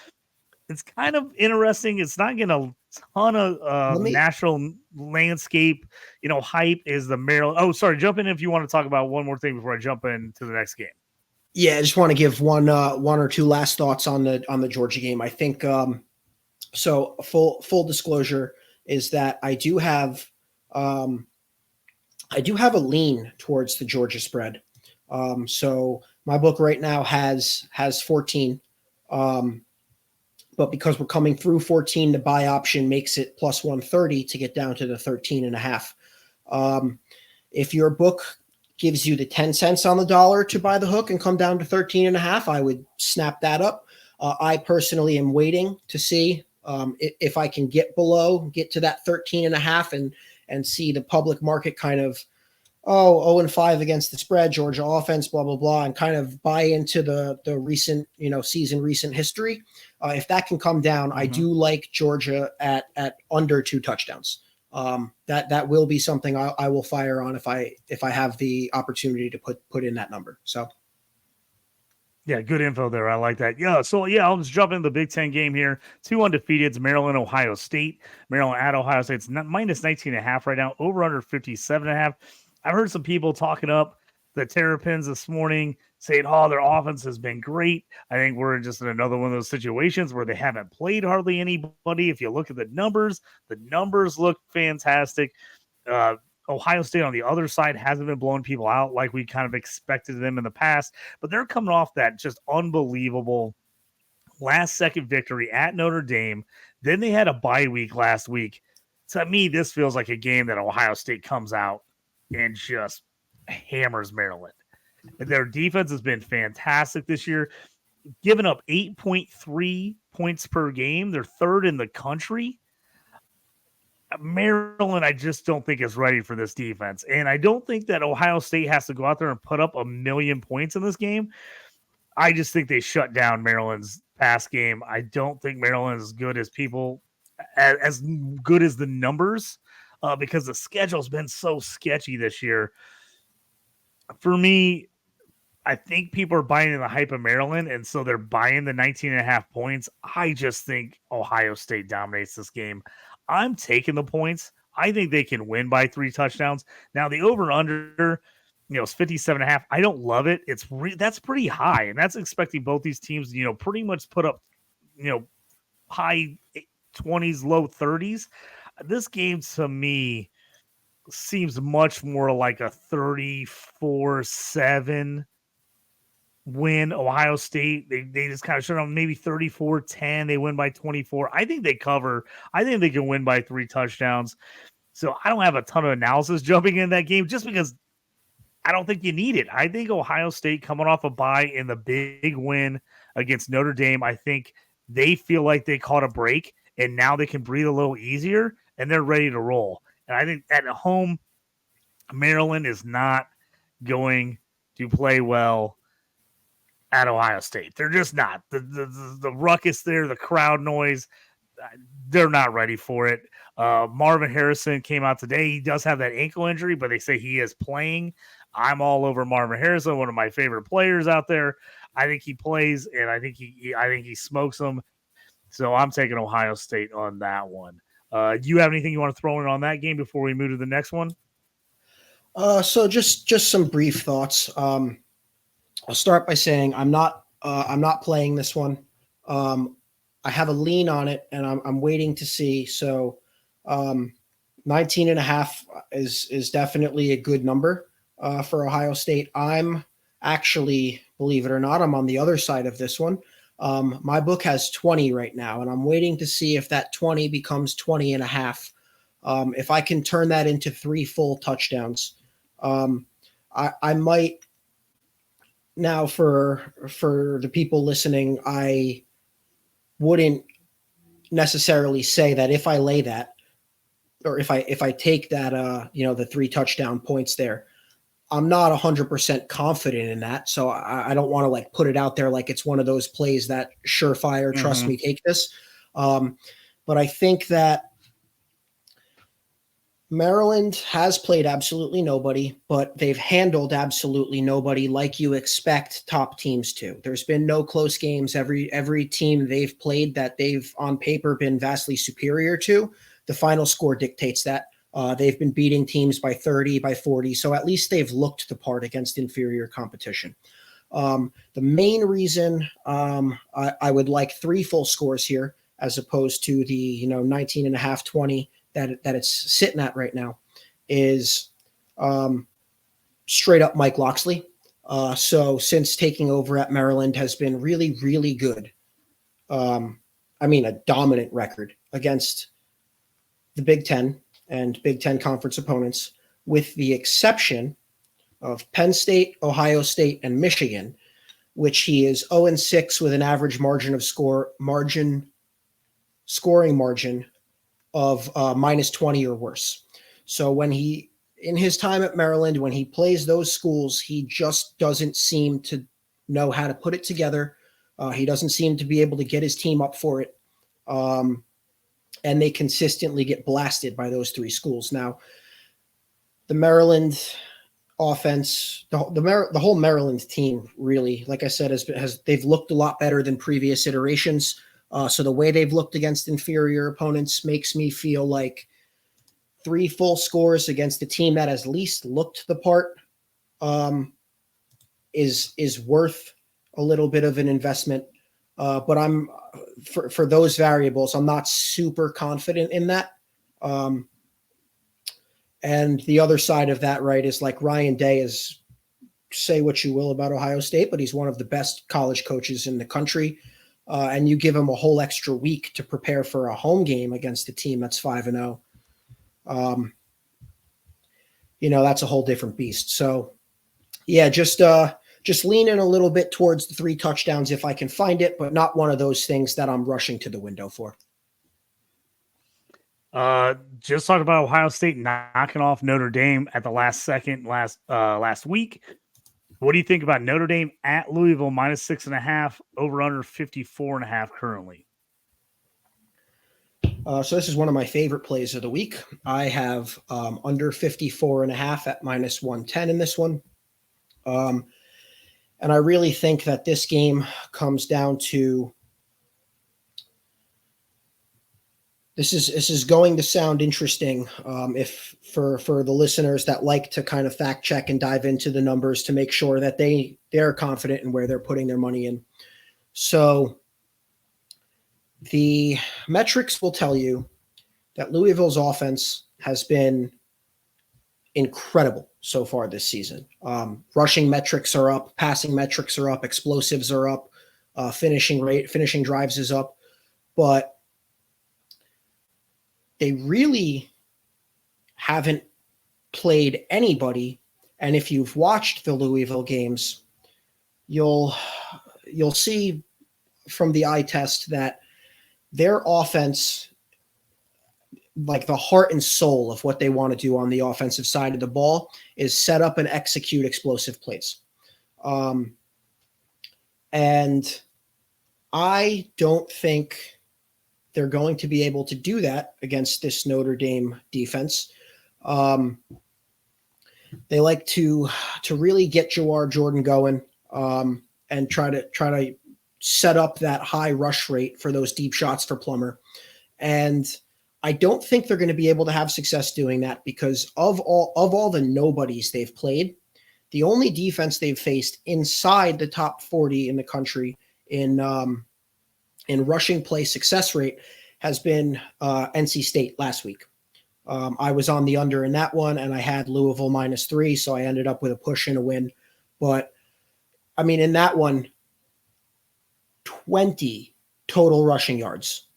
kind of interesting. It's not getting a ton of national landscape, hype is the Maryland. Oh, sorry. Jump in if you want to talk about one more thing before I jump into the next game. Yeah, I just want to give one or two last thoughts on the Georgia game. I think so. Full disclosure is that I do have a lean towards the Georgia spread. So my book right now has 14. But because we're coming through 14, the buy option makes it plus 130 to get down to the 13.5. If your book gives you the 10 cents on the dollar to buy the hook and come down to 13.5, I would snap that up. I personally am waiting to see if I can get to that 13.5 and see the public market kind of, 0-5 against the spread, Georgia offense, blah, blah, blah, and kind of buy into the recent, season, recent history. If that can come down, I do like Georgia at under 2 touchdowns. That will be something I will fire on if I have the opportunity to put in that number. So. Yeah, good info there. I like that. Yeah, so I'll just jump into the Big Ten game here. 2 undefeateds, Maryland, Ohio State. Maryland at Ohio State. It's minus 19.5 right now, over under 57.5. I've heard some people talking up the Terrapins this morning, saying, their offense has been great. I think we're just in another one of those situations where they haven't played hardly anybody. If you look at the numbers look fantastic. Ohio State on the other side hasn't been blowing people out like we kind of expected them in the past, but they're coming off that just unbelievable last-second victory at Notre Dame. Then they had a bye week last week. To me, this feels like a game that Ohio State comes out and just hammers Maryland. Their defense has been fantastic this year, giving up 8.3 points per game. They're third in the country. Maryland, I just don't think is ready for this defense. And I don't think that Ohio State has to go out there and put up 1,000,000 points in this game. I just think they shut down Maryland's pass game. I don't think Maryland is good as as good as the numbers. Because the schedule's been so sketchy this year. For me, I think people are buying in the hype of Maryland, and so they're buying the 19.5 points. I just think Ohio State dominates this game. I'm taking the points. I think they can win by 3 touchdowns. Now, the over-under, It's 57.5. I don't love it. That's pretty high, and that's expecting both these teams, pretty much put up, high 20s, low 30s. This game to me seems much more like a 34-7 win. Ohio State, they just kind of shut on maybe 34-10. They win by 24. I think they cover. I think they can win by 3 touchdowns. So I don't have a ton of analysis jumping in that game just because I don't think you need it. I think Ohio State coming off a bye in the big win against Notre Dame, I think they feel like they caught a break and now they can breathe a little easier and they're ready to roll. And I think at home, Maryland is not going to play well at Ohio State. They're just not. The ruckus there, the crowd noise, they're not ready for it. Marvin Harrison came out today. He does have that ankle injury, but they say he is playing. I'm all over Marvin Harrison, one of my favorite players out there. I think he plays, and I think he smokes them. So I'm taking Ohio State on that one. Do you have anything you want to throw in on that game before we move to the next one? So just some brief thoughts. I'll start by saying I'm not playing this one. I have a lean on it, and I'm waiting to see. So 19.5 is definitely a good number for Ohio State. I'm actually, believe it or not, I'm on the other side of this one. My book has 20 right now, and I'm waiting to see if that 20 becomes 20.5. If I can turn that into 3 full touchdowns, I might. Now, for the people listening, I wouldn't necessarily say that if I lay that, or if I take that, the 3 touchdown points there, I'm not 100% confident in that. So I don't want to put it out there like it's one of those plays that surefire, trust me, take this. But I think that Maryland has played absolutely nobody, but they've handled absolutely nobody like you expect top teams to. There's been no close games. Every team they've played that they've on paper been vastly superior to, the final score dictates that. They've been beating teams by 30, by 40, so at least they've looked the part against inferior competition. The main reason I would like 3 full scores here as opposed to the 19.5, 20 that it's sitting at right now is straight up Mike Locksley. So since taking over at Maryland has been really, really good. A dominant record against the Big Ten and Big Ten conference opponents, with the exception of Penn State, Ohio State, and Michigan, which he is 0-6 with an average scoring margin of minus 20 or worse. So in his time at Maryland, when he plays those schools, he just doesn't seem to know how to put it together. He doesn't seem to be able to get his team up for it. And they consistently get blasted by those 3 schools. Now, the Maryland offense, the whole Maryland team, really, like I said, they've looked a lot better than previous iterations. So the way they've looked against inferior opponents makes me feel like 3 full scores against a team that has least looked the part is worth a little bit of an investment. But I'm for those variables, I'm not super confident in that. And the other side of that, right, is like Ryan Day is, say what you will about Ohio State, but he's one of the best college coaches in the country. And you give him a whole extra week to prepare for a home game against a team that's 5-0. That's a whole different beast. So yeah, just lean in a little bit towards the 3 touchdowns if I can find it, but not one of those things that I'm rushing to the window for. Just talked about Ohio State knocking off Notre Dame at the last second last week. What do you think about Notre Dame at Louisville minus 6.5, over under 54.5 currently? So this is one of my favorite plays of the week. I have under 54.5 at minus 110 in this one. And I really think that this game comes down to This is going to sound interesting if for the listeners that like to kind of fact check and dive into the numbers to make sure that they're confident in where they're putting their money in. So the metrics will tell you that Louisville's offense has been incredible so far this season. Rushing metrics are up, passing metrics are up, explosives are up, finishing drives is up, but they really haven't played anybody. And if you've watched the Louisville games, you'll see from the eye test that their offense, like the heart and soul of what they want to do on the offensive side of the ball, is set up and execute explosive plays. And I don't think they're going to be able to do that against this Notre Dame defense. They like to really get Jawar Jordan going and try to set up that high rush rate for those deep shots for Plummer. And I don't think they're going to be able to have success doing that because of all the nobodies they've played, the only defense they've faced inside the top 40 in the country in rushing play success rate has been NC State last week. I was on the under in that one, and I had Louisville -3, so I ended up with a push and a win. But, I mean, in that one, 20 total rushing yards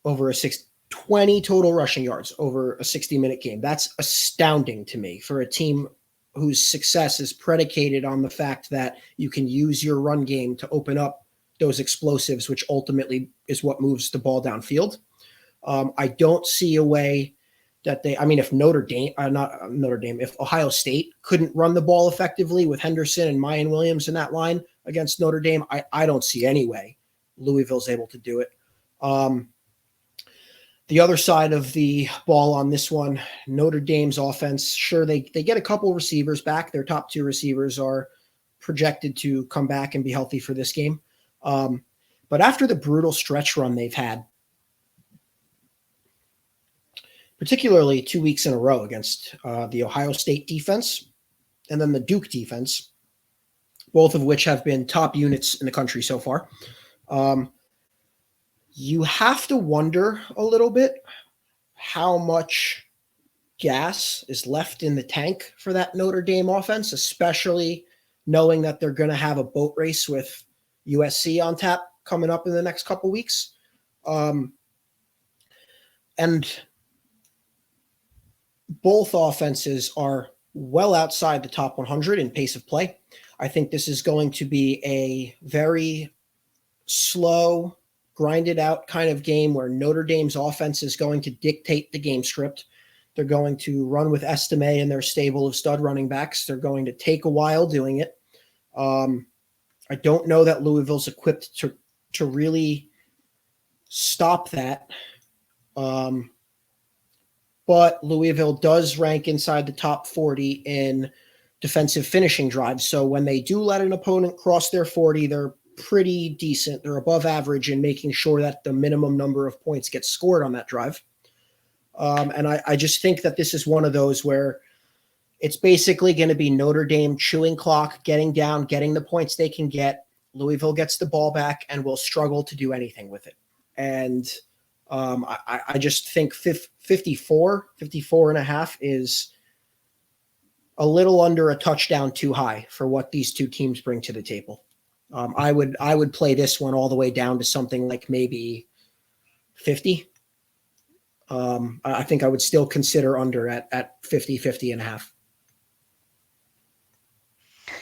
over a 60-minute game. That's astounding to me for a team whose success is predicated on the fact that you can use your run game to open up those explosives, which ultimately is what moves the ball downfield. I don't see a way that if Ohio State couldn't run the ball effectively with Henderson and Mayan Williams in that line against Notre Dame, I don't see any way Louisville's able to do it. The other side of the ball on this one, Notre Dame's offense, sure, they get a couple receivers back. Their top two receivers are projected to come back and be healthy for this game. But after the brutal stretch run they've had, particularly 2 weeks in a row against the Ohio State defense and then the Duke defense, both of which have been top units in the country so far, you have to wonder a little bit how much gas is left in the tank for that Notre Dame offense, especially knowing that they're going to have a boat race with USC on tap coming up in the next couple weeks. And both offenses are well outside the top 100 in pace of play. I think this is going to be a very slow, grinded out kind of game where Notre Dame's offense is going to dictate the game script. They're going to run with Estime and their stable of stud running backs. They're going to take a while doing it. I don't know that Louisville's equipped to really stop that. But Louisville does rank inside the top 40 in defensive finishing drives. So when they do let an opponent cross their 40, they're pretty decent. They're above average in making sure that the minimum number of points gets scored on that drive. And I just think that this is one of those where it's basically going to be Notre Dame chewing clock, getting down, getting the points they can get. Louisville gets the ball back and will struggle to do anything with it. And I just think 54 and a half is a little under a touchdown too high for what these two teams bring to the table. I would play this one all the way down to something like maybe 50. I think I would still consider under at 50 and a half.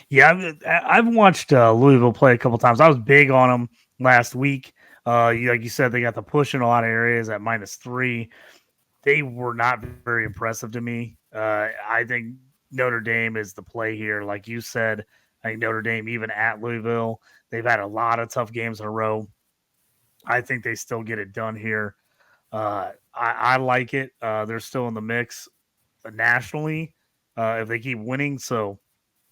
Yeah, I've watched Louisville play a couple times. I was big on them last week. Like you said, they got the push in a lot of areas at -3. They were not very impressive to me. I think Notre Dame is the play here. Like you said, I think Notre Dame, even at Louisville, they've had a lot of tough games in a row. I think they still get it done here. I like it. They're still in the mix nationally if they keep winning. So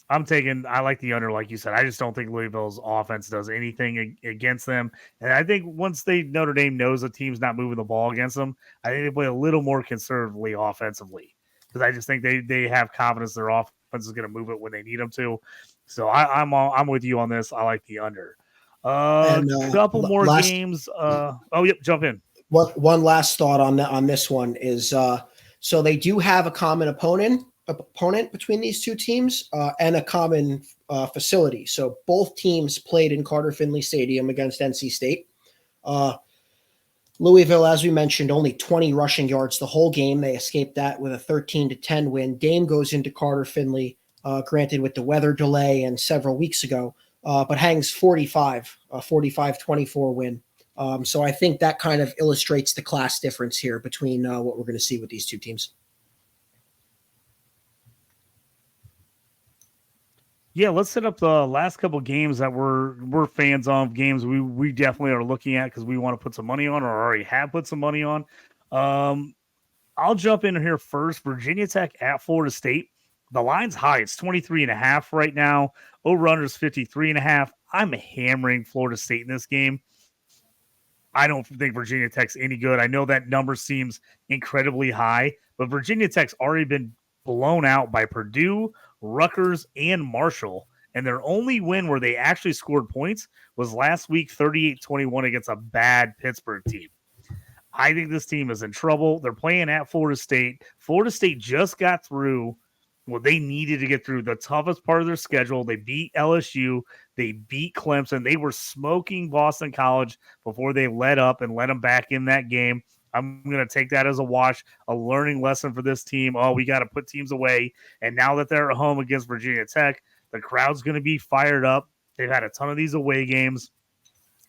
I like the under, like you said. I just don't think Louisville's offense does anything against them. And I think once Notre Dame knows a team's not moving the ball against them, I think they play a little more conservatively offensively because I just think they have confidence their offense is going to move it when they need them to. So I'm with you on this. I like the under. And Couple more last games. Yep, jump in. one last thought on this one is so they do have a common opponent between these two teams and a common facility. So both teams played in Carter Finley Stadium against NC State. Louisville, as we mentioned, only 20 rushing yards the whole game. They escaped that with a 13-10 win. Dame goes into Carter Finley, granted with the weather delay and several weeks ago, but hangs 45-24 win. So I think that kind of illustrates the class difference here between what we're going to see with these two teams. Yeah, let's set up the last couple games that we're fans of, games we definitely are looking at because we want to put some money on or already have put some money on. I'll jump in here first. Virginia Tech at Florida State. The line's high. It's 23.5 right now. Over-under is 53.5. I'm hammering Florida State in this game. I don't think Virginia Tech's any good. I know that number seems incredibly high, but Virginia Tech's already been blown out by Purdue, Rutgers, and Marshall. And their only win where they actually scored points was last week, 38-21 against a bad Pittsburgh team. I think this team is in trouble. They're playing at Florida State. Florida State just got through what they needed to get through, the toughest part of their schedule. They beat LSU. They beat Clemson. They were smoking Boston College before they let up and let them back in that game. I'm going to take that as a wash, a learning lesson for this team. Oh, we got to put teams away. And now that they're at home against Virginia Tech, the crowd's going to be fired up. They've had a ton of these away games.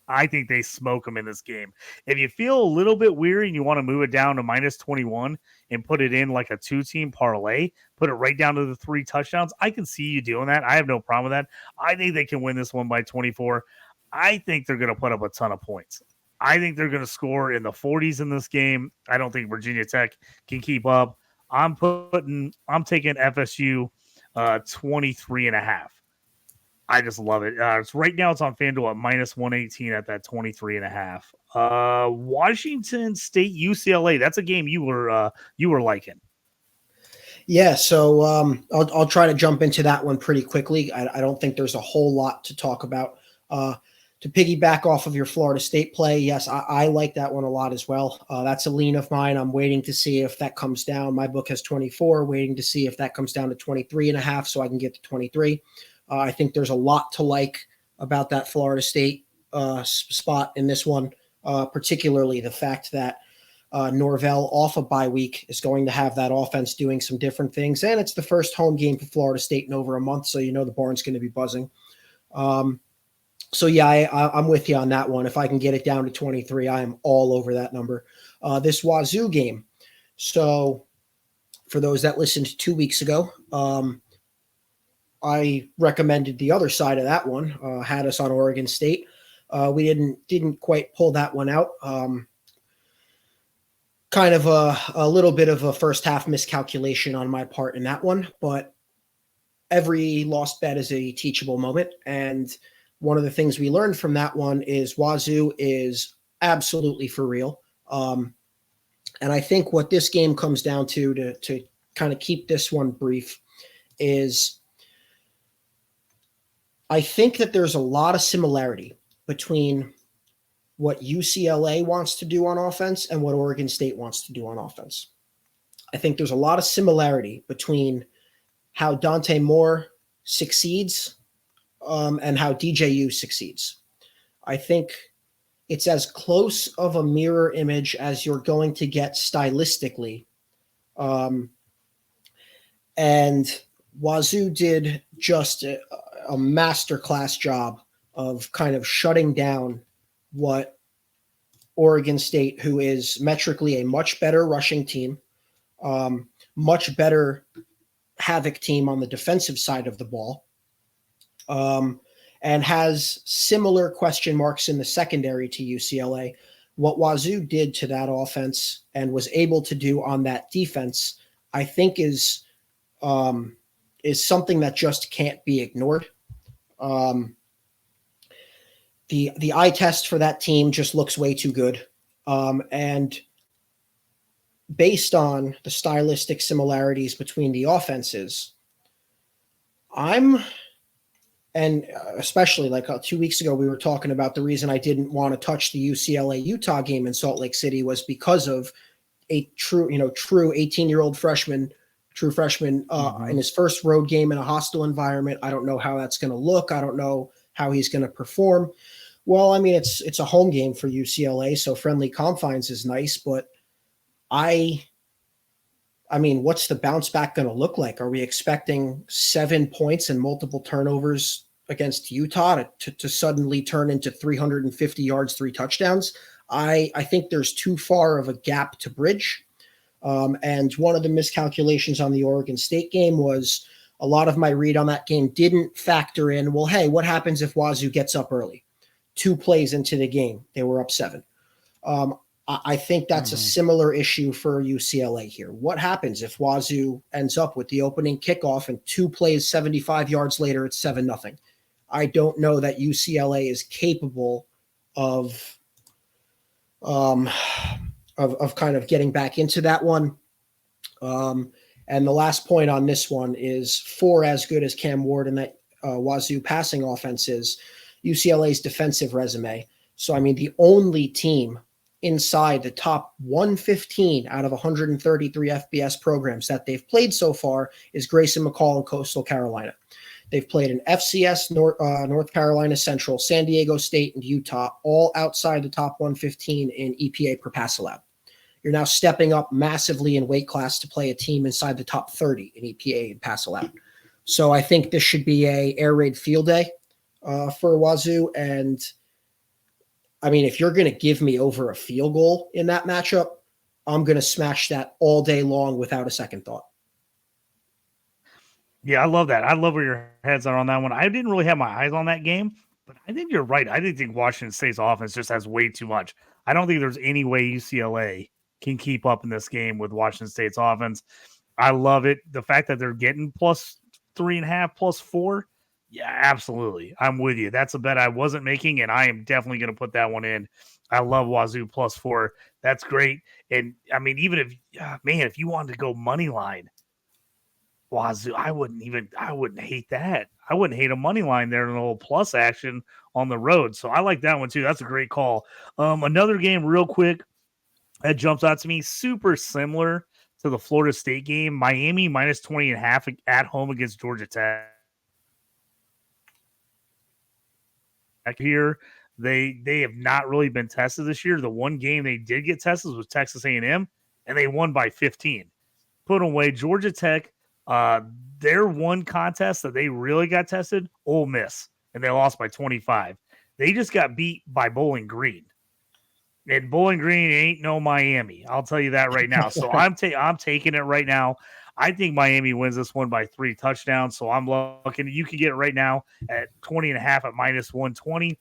I think they smoke them in this game. If you feel a little bit weary and you want to move it down to minus 21 and put it in like a 2-team parlay, put it right down to the 3 touchdowns, I can see you doing that. I have no problem with that. I think they can win this one by 24. I think they're going to put up a ton of points. I think they're going to score in the 40s in this game. I don't think Virginia Tech can keep up. I'm taking FSU 23.5. I just love it. It's right now it's on FanDuel at minus 118 at that 23.5. Washington State UCLA. That's a game you were liking. Yeah, so I'll try to jump into that one pretty quickly. I don't think there's a whole lot to talk about. To piggyback off of your Florida State play, yes, I like that one a lot as well. That's a lean of mine. I'm waiting to see if that comes down. My book has 24, waiting to see if that comes down to 23.5 so I can get to 23. I think there's a lot to like about that Florida State spot in this one, particularly the fact that Norvell off a bye week is going to have that offense doing some different things. And it's the first home game for Florida State in over a month, so you know the barn's going to be buzzing. So, yeah, I'm with you on that one. If I can get it down to 23, I am all over that number. This Wazoo game. So, for those that listened 2 weeks ago, I recommended the other side of that one, had us on Oregon State. We didn't quite pull that one out. Kind of a little bit of a first half miscalculation on my part in that one, but every lost bet is a teachable moment. And one of the things we learned from that one is Wazoo is absolutely for real. And I think what this game comes down to kind of keep this one brief is I think that there's a lot of similarity between what UCLA wants to do on offense and what Oregon State wants to do on offense. I think there's a lot of similarity between how Dante Moore succeeds and how DJU succeeds. I think it's as close of a mirror image as you're going to get stylistically. And Wazoo did just a masterclass job of kind of shutting down what Oregon State, who is metrically a much better rushing team, much better havoc team on the defensive side of the ball, and has similar question marks in the secondary to UCLA. What Wazoo did to that offense and was able to do on that defense, I think is is something that just can't be ignored. The eye test for that team just looks way too good. And based on the stylistic similarities between the offenses, and especially like 2 weeks ago, we were talking about the reason I didn't want to touch the UCLA Utah game in Salt Lake City was because of a true 18-year-old freshman, in his first road game in a hostile environment. I don't know how that's going to look. I don't know how he's going to perform. Well, I mean, it's a home game for UCLA, so friendly confines is nice, but I mean, what's the bounce back going to look like? Are we expecting 7 points and multiple turnovers against Utah to suddenly turn into 350 yards, 3 touchdowns? I think there's too far of a gap to bridge. And one of the miscalculations on the Oregon State game was a lot of my read on that game didn't factor in, well, hey, what happens if Wazoo gets up early? 2 plays into the game, they were up 7. I think that's a similar issue for UCLA here. What happens if Wazoo ends up with the opening kickoff and 2 plays 75 yards later, it's 7-0? I don't know that UCLA is capable of kind of getting back into that one. And the last point on this one is, for as good as Cam Ward and that Wazoo passing offense is, UCLA's defensive resume. So, I mean, the only team inside the top 115 out of 133 FBS programs that they've played so far is Grayson McCall and Coastal Carolina. They've played in FCS, North Carolina Central, San Diego State, and Utah, all outside the top 115 in EPA per pass allowed. You're now stepping up massively in weight class to play a team inside the top 30 in EPA and pass allowed. So I think this should be a air raid field day for Wazoo. And I mean, if you're going to give me over a field goal in that matchup, I'm going to smash that all day long without a second thought. Yeah, I love that. I love where your heads are on that one. I didn't really have my eyes on that game, but I think you're right. I didn't think Washington State's offense just has way too much. I don't think there's any way UCLA can keep up in this game with Washington State's offense. I love it. The fact that they're getting plus 3.5, plus 4. Yeah, absolutely. I'm with you. That's a bet I wasn't making, and I am definitely going to put that one in. I love Wazoo plus 4. That's great. And I mean, even if you wanted to go money line Wazoo, I wouldn't hate that. I wouldn't hate a money line there and a little plus action on the road. So I like that one too. That's a great call. Another game real quick that jumps out to me, super similar to the Florida State game. Miami minus 20.5 at home against Georgia Tech. Here, they have not really been tested this year. The one game they did get tested was Texas A&M, and they won by 15. Put away Georgia Tech. Their one contest that they really got tested, Ole Miss, and they lost by 25. They just got beat by Bowling Green. And Bowling Green ain't no Miami. I'll tell you that right now. So I'm taking it right now. I think Miami wins this one by 3 touchdowns. So I'm looking. You can get it right now at 20.5 at minus 120.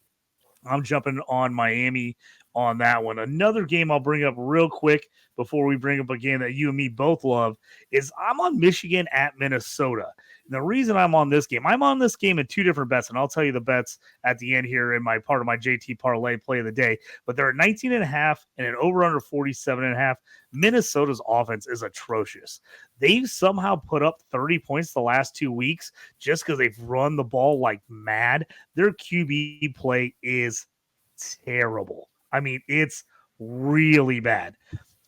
I'm jumping on Miami on that one. Another game I'll bring up real quick before we bring up a game that you and me both love is I'm on Michigan at Minnesota. And the reason I'm on this game in 2 different bets, and I'll tell you the bets at the end here in my part of my JT Parlay play of the day. But they're at 19.5 and an over-under 47.5. Minnesota's offense is atrocious. They've somehow put up 30 points the last 2 weeks just because they've run the ball like mad. Their QB play is terrible. I mean, it's really bad.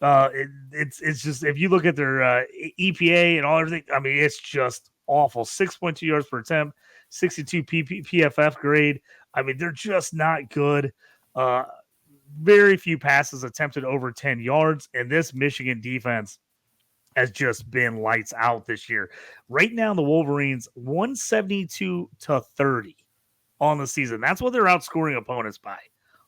It's just, if you look at their EPA and all everything, I mean, it's just awful. 6.2 yards per attempt, 62 PFF grade. I mean, they're just not good. Very few passes attempted over 10 yards, and this Michigan defense has just been lights out this year. Right now, the Wolverines 172-30 on the season. That's what they're outscoring opponents by.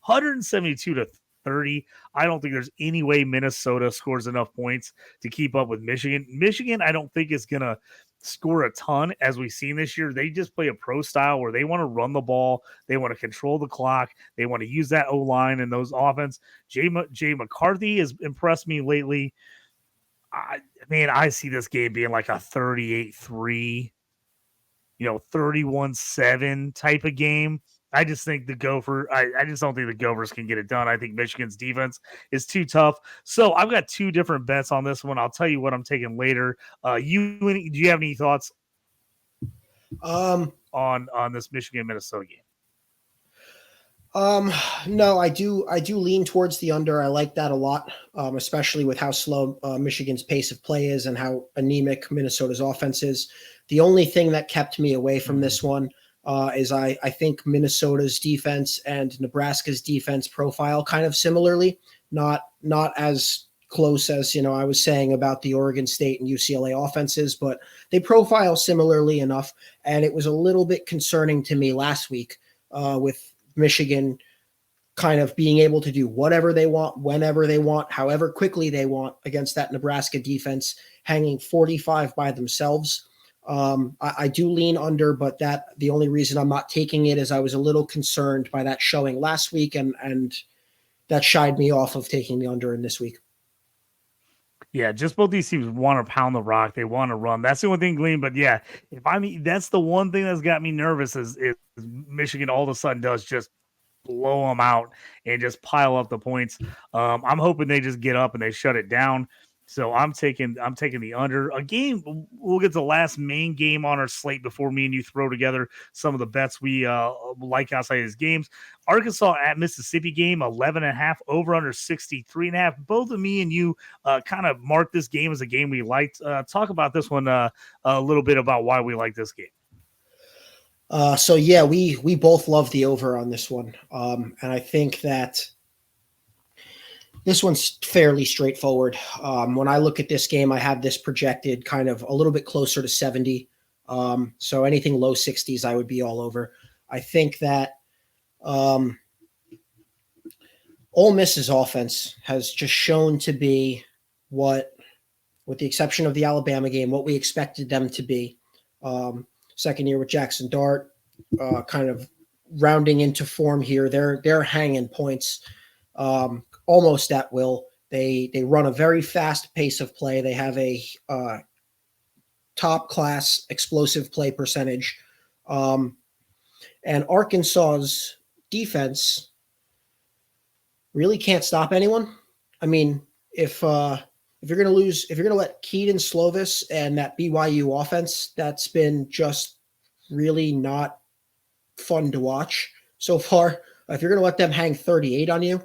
172-30. I don't think there's any way Minnesota scores enough points to keep up with Michigan. Michigan, I don't think is going to score a ton as we've seen this year. They just play a pro style where they want to run the ball. They want to control the clock. They want to use that O-line and those offense. Jay McCarthy has impressed me lately. I see this game being like a 38-3 31-7 type of game. I just think I just don't think the Gophers can get it done. I think Michigan's defense is too tough. So I've got two different bets on this one. I'll tell you what I'm taking later. Do you have any thoughts on this Michigan Minnesota game? No, I do lean towards the under. I like that a lot, especially with how slow Michigan's pace of play is and how anemic Minnesota's offense is. The only thing that kept me away from this one is I think Minnesota's defense and Nebraska's defense profile kind of similarly, not as close as I was saying about the Oregon State and UCLA offenses, but they profile similarly enough. And it was a little bit concerning to me last week with Michigan kind of being able to do whatever they want, whenever they want, however quickly they want against that Nebraska defense, hanging 45 by themselves. I do lean under, but the only reason I'm not taking it is I was a little concerned by that showing last week, and that shied me off of taking the under in this week. Yeah, just both these teams want to pound the rock. They want to run. That's the only thing, Glean. But yeah, that's the one thing that's got me nervous is Michigan all of a sudden does just blow them out and just pile up the points. I'm hoping they just get up and they shut it down. So I'm taking the under. A game, we'll get to the last main game on our slate before me and you throw together some of the bets we like outside of these games. Arkansas at Mississippi game, 11.5, over under 63.5. Both of me and you kind of marked this game as a game we liked. Talk about this one a little bit about why we like this game. So yeah, we both love the over on this one. And I think that this one's fairly straightforward. When I look at this game, I have this projected kind of a little bit closer to 70. So anything low 60s, I would be all over. I think that Ole Miss's offense has just shown to be with the exception of the Alabama game, what we expected them to be. Second year with Jackson Dart, kind of rounding into form here. They're hanging points. Almost at will. They run a very fast pace of play. They have a top class explosive play percentage. And Arkansas's defense really can't stop anyone. I mean, if you're going to let Keaton Slovis and that BYU offense, that's been just really not fun to watch so far. If you're going to let them hang 38 on you,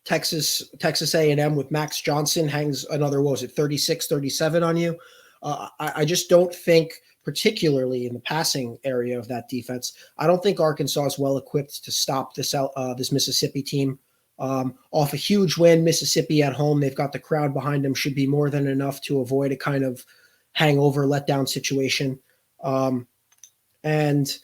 Texas A&M with Max Johnson hangs another, 36, 37 on you. I just don't think, particularly in the passing area of that defense, I don't think Arkansas is well equipped to stop this Mississippi team. Off a huge win, Mississippi at home, they've got the crowd behind them, should be more than enough to avoid a kind of hangover letdown situation. And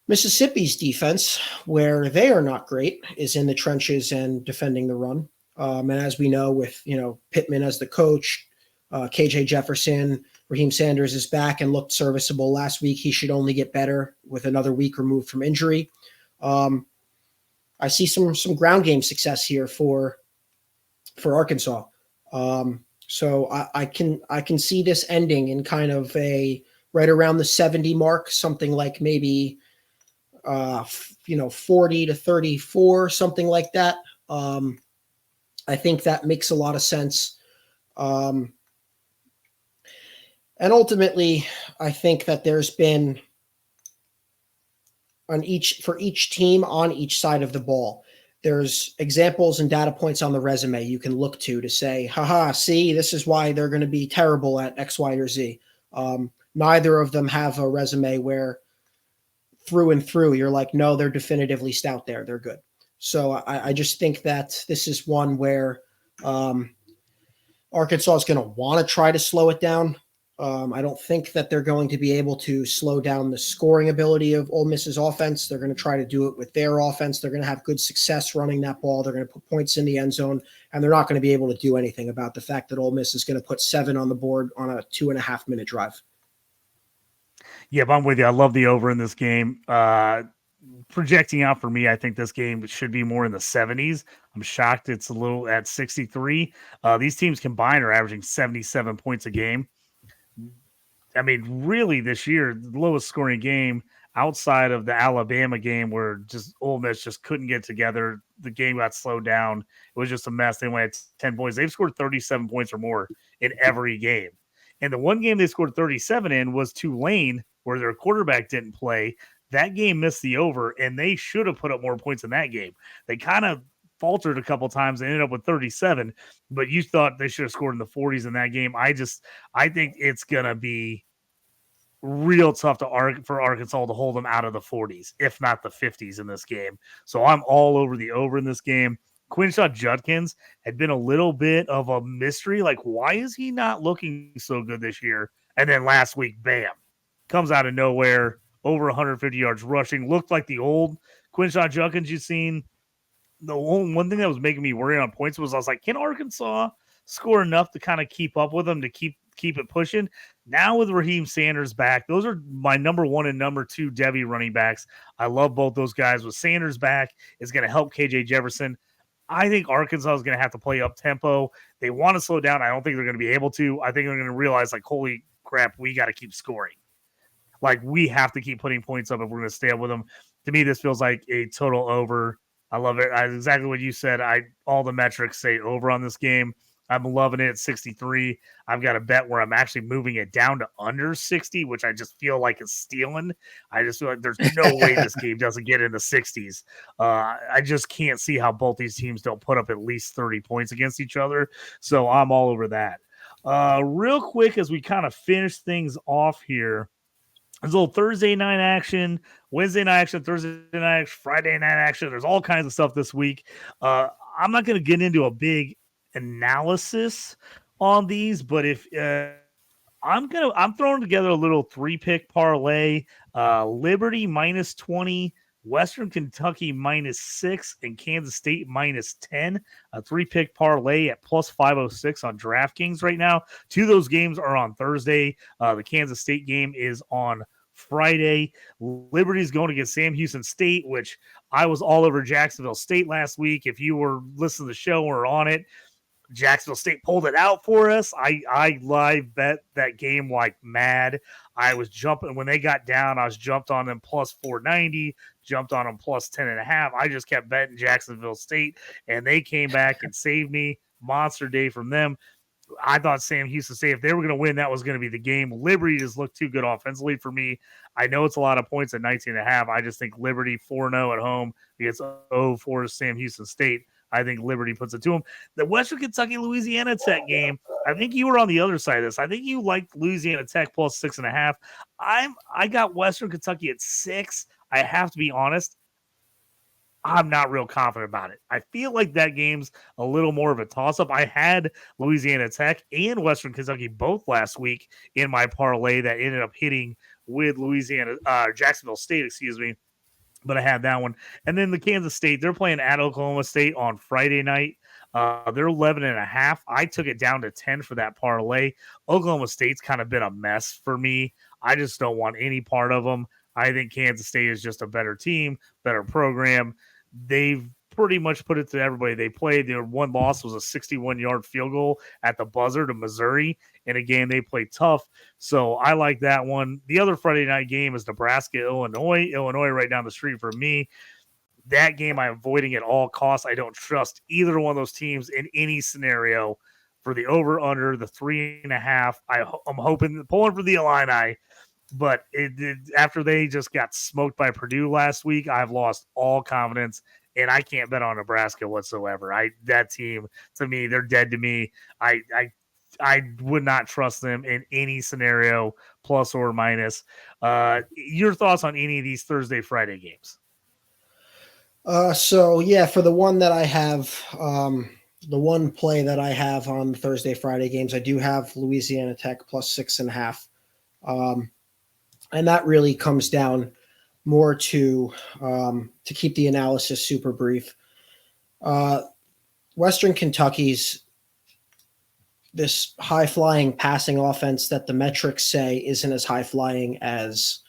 Mississippi's defense, where they are not great, is in the trenches and defending the run. And as we know, with Pittman as the coach, KJ Jefferson, Raheem Sanders is back and looked serviceable last week. He should only get better with another week removed from injury. I see some ground game success here for Arkansas. So I can see this ending in kind of a right around the 70 mark, something like maybe 40-34, something like that. I think that makes a lot of sense. And ultimately, I think that there's been for each team on each side of the ball, there's examples and data points on the resume you can look to say, haha, see, this is why they're going to be terrible at X, Y, or Z. Neither of them have a resume where through and through you're like, no, they're definitively stout there. They're good. So I just think that this is one where Arkansas is going to want to try to slow it down. I don't think that they're going to be able to slow down the scoring ability of Ole Miss's offense. They're going to try to do it with their offense. They're going to have good success running that ball. They're going to put points in the end zone, and they're not going to be able to do anything about the fact that Ole Miss is going to put 7 on the board on a 2.5-minute drive. Yep, I'm with you. I love the over in this game. Projecting out for me, I think this game should be more in the 70s. I'm shocked it's a little at 63. These teams combined are averaging 77 points a game. I mean, really this year, the lowest scoring game outside of the Alabama game where just Ole Miss just couldn't get together. The game got slowed down. It was just a mess. They went 10 points. They've scored 37 points or more in every game. And the one game they scored 37 in was Tulane, where their quarterback didn't play. That game missed the over, and they should have put up more points in that game. They kind of faltered a couple times and ended up with 37, but you thought they should have scored in the 40s in that game. I think it's going to be real tough for Arkansas to hold them out of the 40s, if not the 50s in this game. So I'm all over the over in this game. Quinshot Judkins had been a little bit of a mystery. Like, why is he not looking so good this year? And then last week, bam, comes out of nowhere, over 150 yards rushing. Looked like the old Quinshot Judkins you've seen. The one thing that was making me worry on points was I was like, can Arkansas score enough to kind of keep up with them to keep it pushing? Now with Raheem Sanders back, those are my number 1 and number 2 Debbie running backs. I love both those guys. With Sanders back, is going to help KJ Jefferson. I think Arkansas is going to have to play up tempo. They want to slow down. I don't think they're going to be able to. I think they're going to realize, like, holy crap, we got to keep scoring. Like, we have to keep putting points up if we're going to stay up with them. To me, this feels like a total over. I love it. Exactly what you said. All the metrics say over on this game. I'm loving it at 63. I've got a bet where I'm actually moving it down to under 60, which I just feel like is stealing. I just feel like there's no way this game doesn't get in the 60s. I just can't see how both these teams don't put up at least 30 points against each other. So I'm all over that. Real quick, as we kind of finish things off here, there's a little Thursday night action, Wednesday night action, Thursday night action, Friday night action. There's all kinds of stuff this week. I'm not going to get into a big analysis on these, but if I'm throwing together a little 3-pick parlay, Liberty -20, Western Kentucky -6, and Kansas State -10. A 3-pick parlay at +506 on DraftKings right now. 2 of those games are on Thursday. The Kansas State game is on Friday. Liberty's going against Sam Houston State, which I was all over Jacksonville State last week. If you were listening to the show or on it, Jacksonville State pulled it out for us. I live bet that game like mad. I was jumping when they got down. I was jumped on them +490, jumped on them +10.5. I just kept betting Jacksonville State, and they came back and saved me. Monster day from them. I thought Sam Houston State, if they were going to win, that was going to be the game. Liberty just looked too good offensively for me. I know it's a lot of points at 19.5. I just think Liberty 4-0 at home against 0-4 to Sam Houston State. I think Liberty puts it to them. The Western Kentucky Louisiana Tech game, I think you were on the other side of this. I think you liked Louisiana Tech +6.5. I got Western Kentucky at 6. I have to be honest, I'm not real confident about it. I feel like that game's a little more of a toss-up. I had Louisiana Tech and Western Kentucky both last week in my parlay that ended up hitting with Jacksonville State, excuse me. But I had that one. And then the Kansas State, they're playing at Oklahoma State on Friday night. They're 11.5. I took it down to 10 for that parlay. Oklahoma State's kind of been a mess for me. I just don't want any part of them. I think Kansas State is just a better team, better program. They've pretty much put it to everybody they played. Their one loss was a 61-yard field goal at the buzzer to Missouri in a game they played tough. So I like that one. The other Friday night game is Nebraska-Illinois. Illinois right down the street for me. That game I'm avoiding at all costs. I don't trust either one of those teams in any scenario. For the over-under, the 3.5, I'm hoping, pulling for the Illini. But after they just got smoked by Purdue last week, I've lost all confidence, and I can't bet on Nebraska whatsoever. That team, to me, they're dead to me. I would not trust them in any scenario, plus or minus. Your thoughts on any of these Thursday, Friday games? So for the one that I have, the one play that I have on the Thursday, Friday games, I do have Louisiana Tech +6.5. And that really comes down more to keep the analysis super brief. Western Kentucky's this high-flying passing offense that the metrics say isn't as high-flying as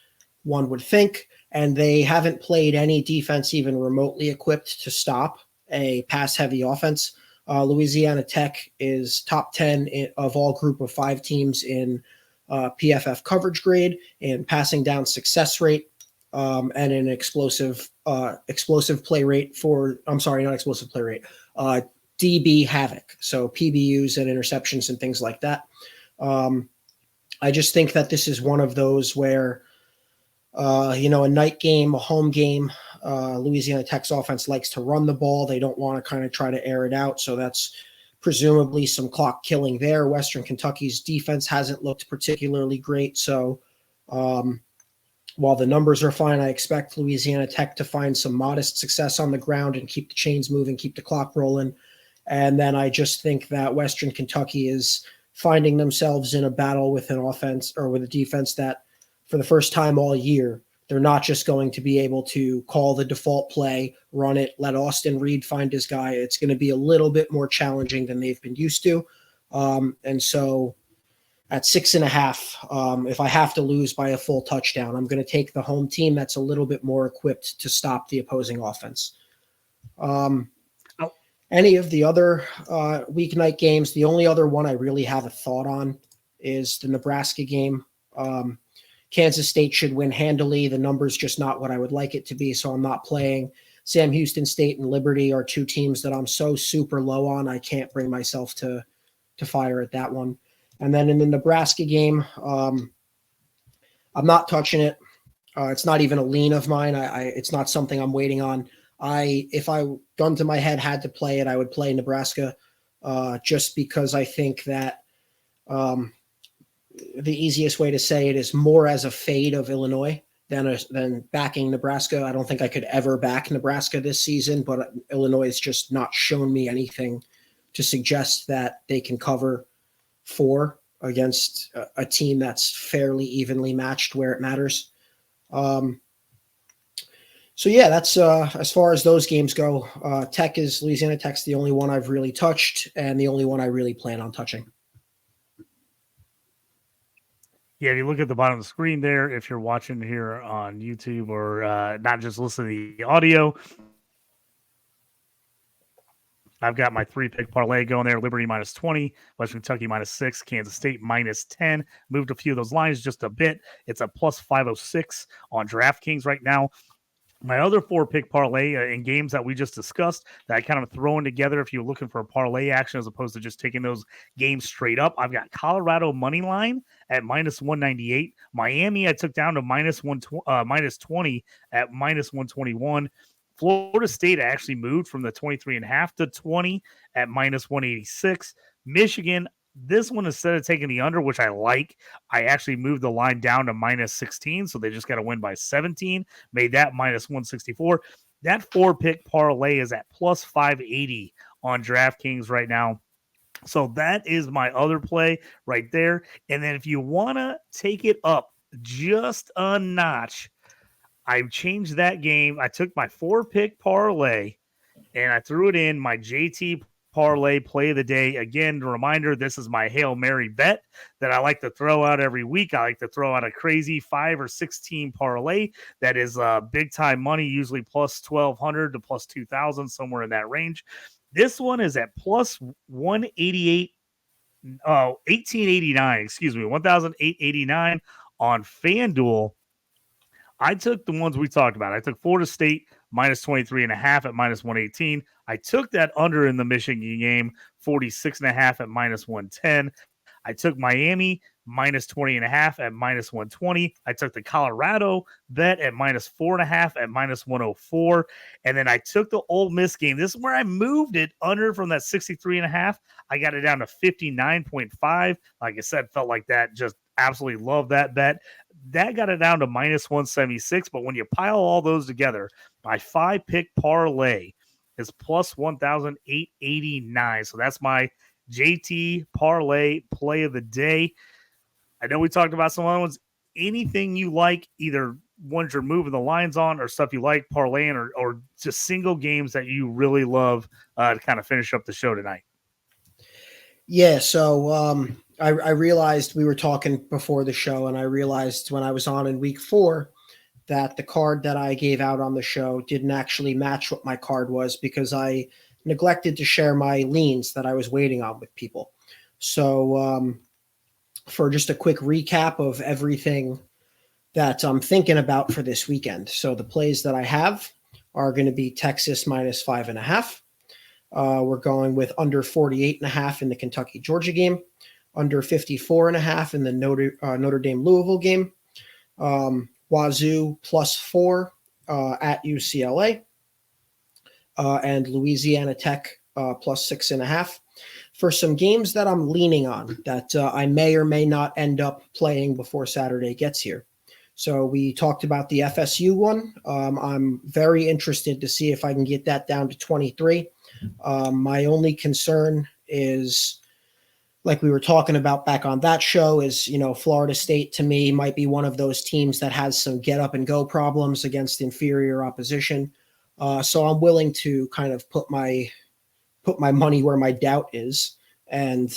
one would think, and they haven't played any defense even remotely equipped to stop a pass-heavy offense. Louisiana Tech is top 10 of all group of 5 teams in PFF coverage grade, and passing down success rate, and an explosive play rate DB havoc. So PBUs and interceptions and things like that. I just think that this is one of those where, a night game, a home game, Louisiana Tech's offense likes to run the ball. They don't want to kind of try to air it out. So that's presumably some clock killing there. Western Kentucky's defense hasn't looked particularly great. So while the numbers are fine, I expect Louisiana Tech to find some modest success on the ground and keep the chains moving, keep the clock rolling. And then I just think that Western Kentucky is finding themselves in a battle with an offense or with a defense that for the first time all year, they're not just going to be able to call the default play, run it, let Austin Reed find his guy. It's going to be a little bit more challenging than they've been used to. And so at 6.5, if I have to lose by a full touchdown, I'm going to take the home team that's a little bit more equipped to stop the opposing offense. Any of the other weeknight games, the only other one I really have a thought on is the Nebraska game. Kansas State should win handily. The number's just not what I would like it to be, so I'm not playing. Sam Houston State and Liberty are two teams that I'm so super low on, I can't bring myself to fire at that one. And then in the Nebraska game, I'm not touching it. It's not even a lean of mine. It's not something I'm waiting on. If I gun to my head had to play it, I would play Nebraska, just because I think that the easiest way to say it is more as a fade of Illinois than backing Nebraska. I don't think I could ever back Nebraska this season, but Illinois has just not shown me anything to suggest that they can cover 4 against a team that's fairly evenly matched where it matters. So yeah, that's as far as those games go. Louisiana Tech's the only one I've really touched and the only one I really plan on touching. Yeah, if you look at the bottom of the screen there, if you're watching here on YouTube or not just listening to the audio, I've got my 3-pick parlay going there. Liberty -20, Western Kentucky -6, Kansas State -10. Moved a few of those lines just a bit. It's a plus 506 on DraftKings right now. My other 4-pick parlay in games that we just discussed that I kind of throwing together if you're looking for a parlay action as opposed to just taking those games straight up. I've got Colorado money line at -198. Miami I took down to -20 at -121. Florida State actually moved from the 23.5 to 20 at -186. Michigan, this one, instead of taking the under, which I like, I actually moved the line down to -16. So they just got to win by 17. Made that -164. That 4-pick parlay is at plus 580 on DraftKings right now. So that is my other play right there. And then if you want to take it up just a notch, I changed that game. I took my 4-pick parlay and I threw it in my JT parlay play of the day. Again, a reminder, this is my Hail Mary bet that I like to throw out every week. I like to throw out a crazy 5 or 6 team parlay that is big time money, usually plus 1,200 to plus 2,000, somewhere in that range. This one is at plus 1889, 1,889 on FanDuel. I took the ones we talked about. I took Florida State -23.5 at -118. I took that under in the Michigan game, 46.5 at -110. I took Miami -20.5 at -120. I took the Colorado bet at -4.5 at -104. And then I took the Ole Miss game. This is where I moved it under from that 63.5. I got it down to 59.5. Like I said, felt like that. Just absolutely love that bet. That got it down to -176. But when you pile all those together, my 5-pick parlay is plus 1,889. So that's my JT parlay play of the day. I know we talked about some other ones. Anything you like, either ones you're moving the lines on or stuff you like parlaying or just single games that you really love to kind of finish up the show tonight. Yeah, so I realized we were talking before the show, and I realized when I was on in week 4 that the card that I gave out on the show didn't actually match what my card was because I neglected to share my leans that I was waiting on with people. So for just a quick recap of everything that I'm thinking about for this weekend. So the plays that I have are going to be Texas minus 5.5. We're going with under 48.5 in the Kentucky Georgia game, under 54.5 in the Notre Dame Louisville game, Wazoo +4 at UCLA, and Louisiana Tech +6.5. For some games that I'm leaning on that I may or may not end up playing before Saturday gets here. So we talked about the FSU one. I'm very interested to see if I can get that down to 23. My only concern is, like we were talking about back on that show, is, Florida State to me might be one of those teams that has some get up and go problems against inferior opposition. So I'm willing to kind of put my money where my doubt is. And,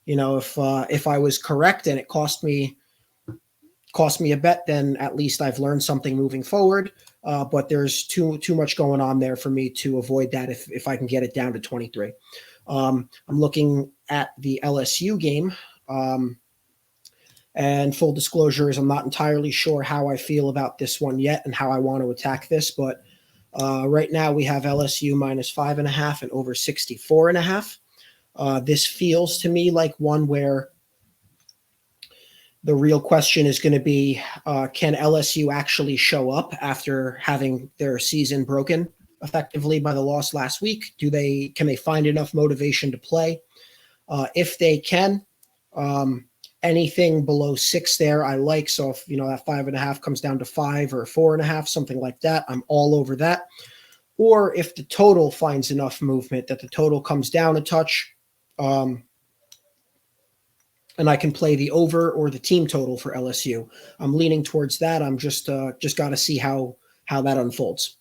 if I was correct and it cost me a bet, then at least I've learned something moving forward. But there's too much going on there for me to avoid that if I can get it down to 23. I'm looking at the LSU game. And full disclosure is I'm not entirely sure how I feel about this one yet and how I want to attack this. But right now we have LSU minus 5.5 and over 64.5. This feels to me like one where the real question is going to be, can LSU actually show up after having their season broken effectively by the loss last week? Can they find enough motivation to play? If they can, anything below 6 there, I like. So if, that 5.5 comes down to 5 or 4.5, something like that, I'm all over that. Or if the total finds enough movement that the total comes down a touch, and I can play the over or the team total for LSU. I'm leaning towards that. I'm just got to see how that unfolds.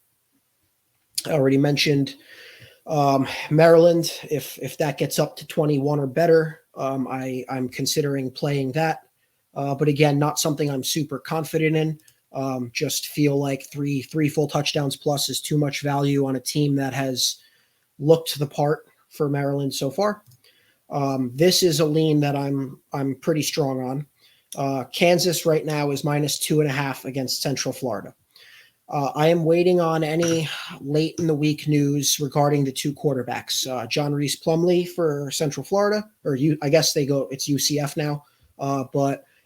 I already mentioned Maryland. If that gets up to 21 or better, I'm considering playing that. But again, not something I'm super confident in. Just feel like three full touchdowns plus is too much value on a team that has looked the part for Maryland so far. This is a lean that I'm pretty strong on. Kansas right now is minus 2.5 against Central Florida. I am waiting on any late in the week news regarding the two quarterbacks, John Reese Plumlee for Central Florida, I guess it's UCF now.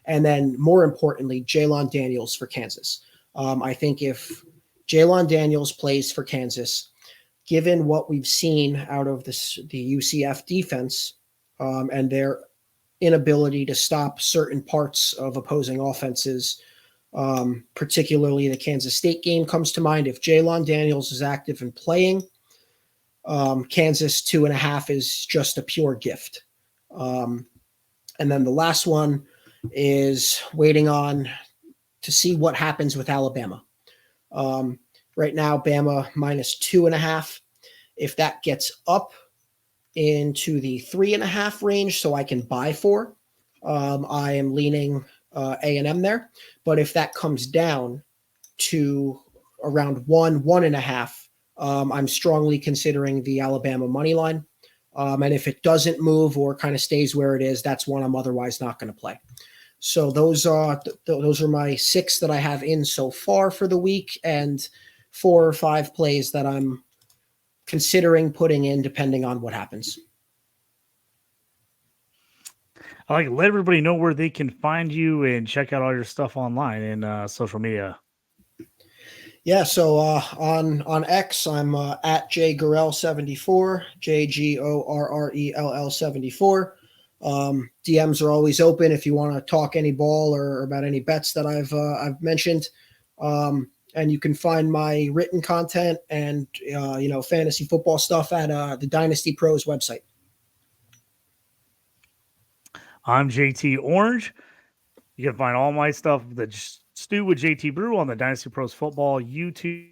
And then more importantly, Jalon Daniels for Kansas. I think if Jalon Daniels plays for Kansas, given what we've seen out of the UCF defense, and their inability to stop certain parts of opposing offenses, particularly the Kansas State game comes to mind. If Jalon Daniels is active and playing, Kansas 2.5 is just a pure gift. And then the last one is waiting on to see what happens with Alabama. Right now, Bama minus 2.5. If that gets up into the 3.5 range, so I can buy 4, I am leaning A&M there. But if that comes down to around 1.5, I'm strongly considering the Alabama money line. And if it doesn't move or kind of stays where it is, that's one I'm otherwise not going to play. So those are my 6 that I have in so far for the week, and 4 or 5 plays that I'm considering putting in depending on what happens. I like to let everybody know where they can find you and check out all your stuff online and social media. Yeah, so on X, I'm at JGorrell74, JGORRELL 74. DMs are always open if you want to talk any ball or about any bets that I've mentioned. And you can find my written content and fantasy football stuff at the Dynasty Pros website. I'm JT Orange. You can find all my stuff, the Stew with JT Brew, on the Dynasty Pros Football YouTube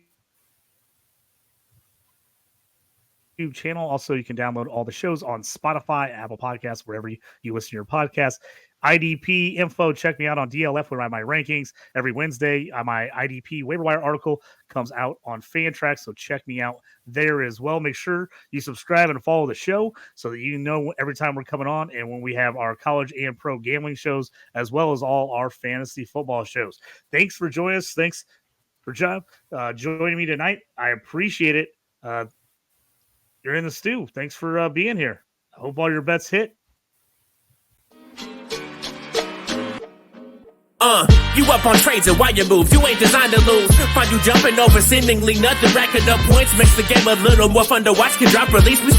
YouTube channel. Also, you can download all the shows on Spotify, Apple Podcasts, wherever you listen to your podcast. IDP info. Check me out on DLF where my rankings every Wednesday. My IDP waiver wire article comes out on Fantrax, so check me out there as well. Make sure you subscribe and follow the show so that you know every time we're coming on and when we have our college and pro gambling shows, as well as all our fantasy football shows. Thanks for joining us. Thanks for joining me tonight. I appreciate it. You're in the stew. Thanks for being here. I hope all your bets hit. You up on trades and why you move? You ain't designed to lose. Find you jumping over seemingly nothing, racking up points, makes the game a little more fun to watch. Can drop release. We start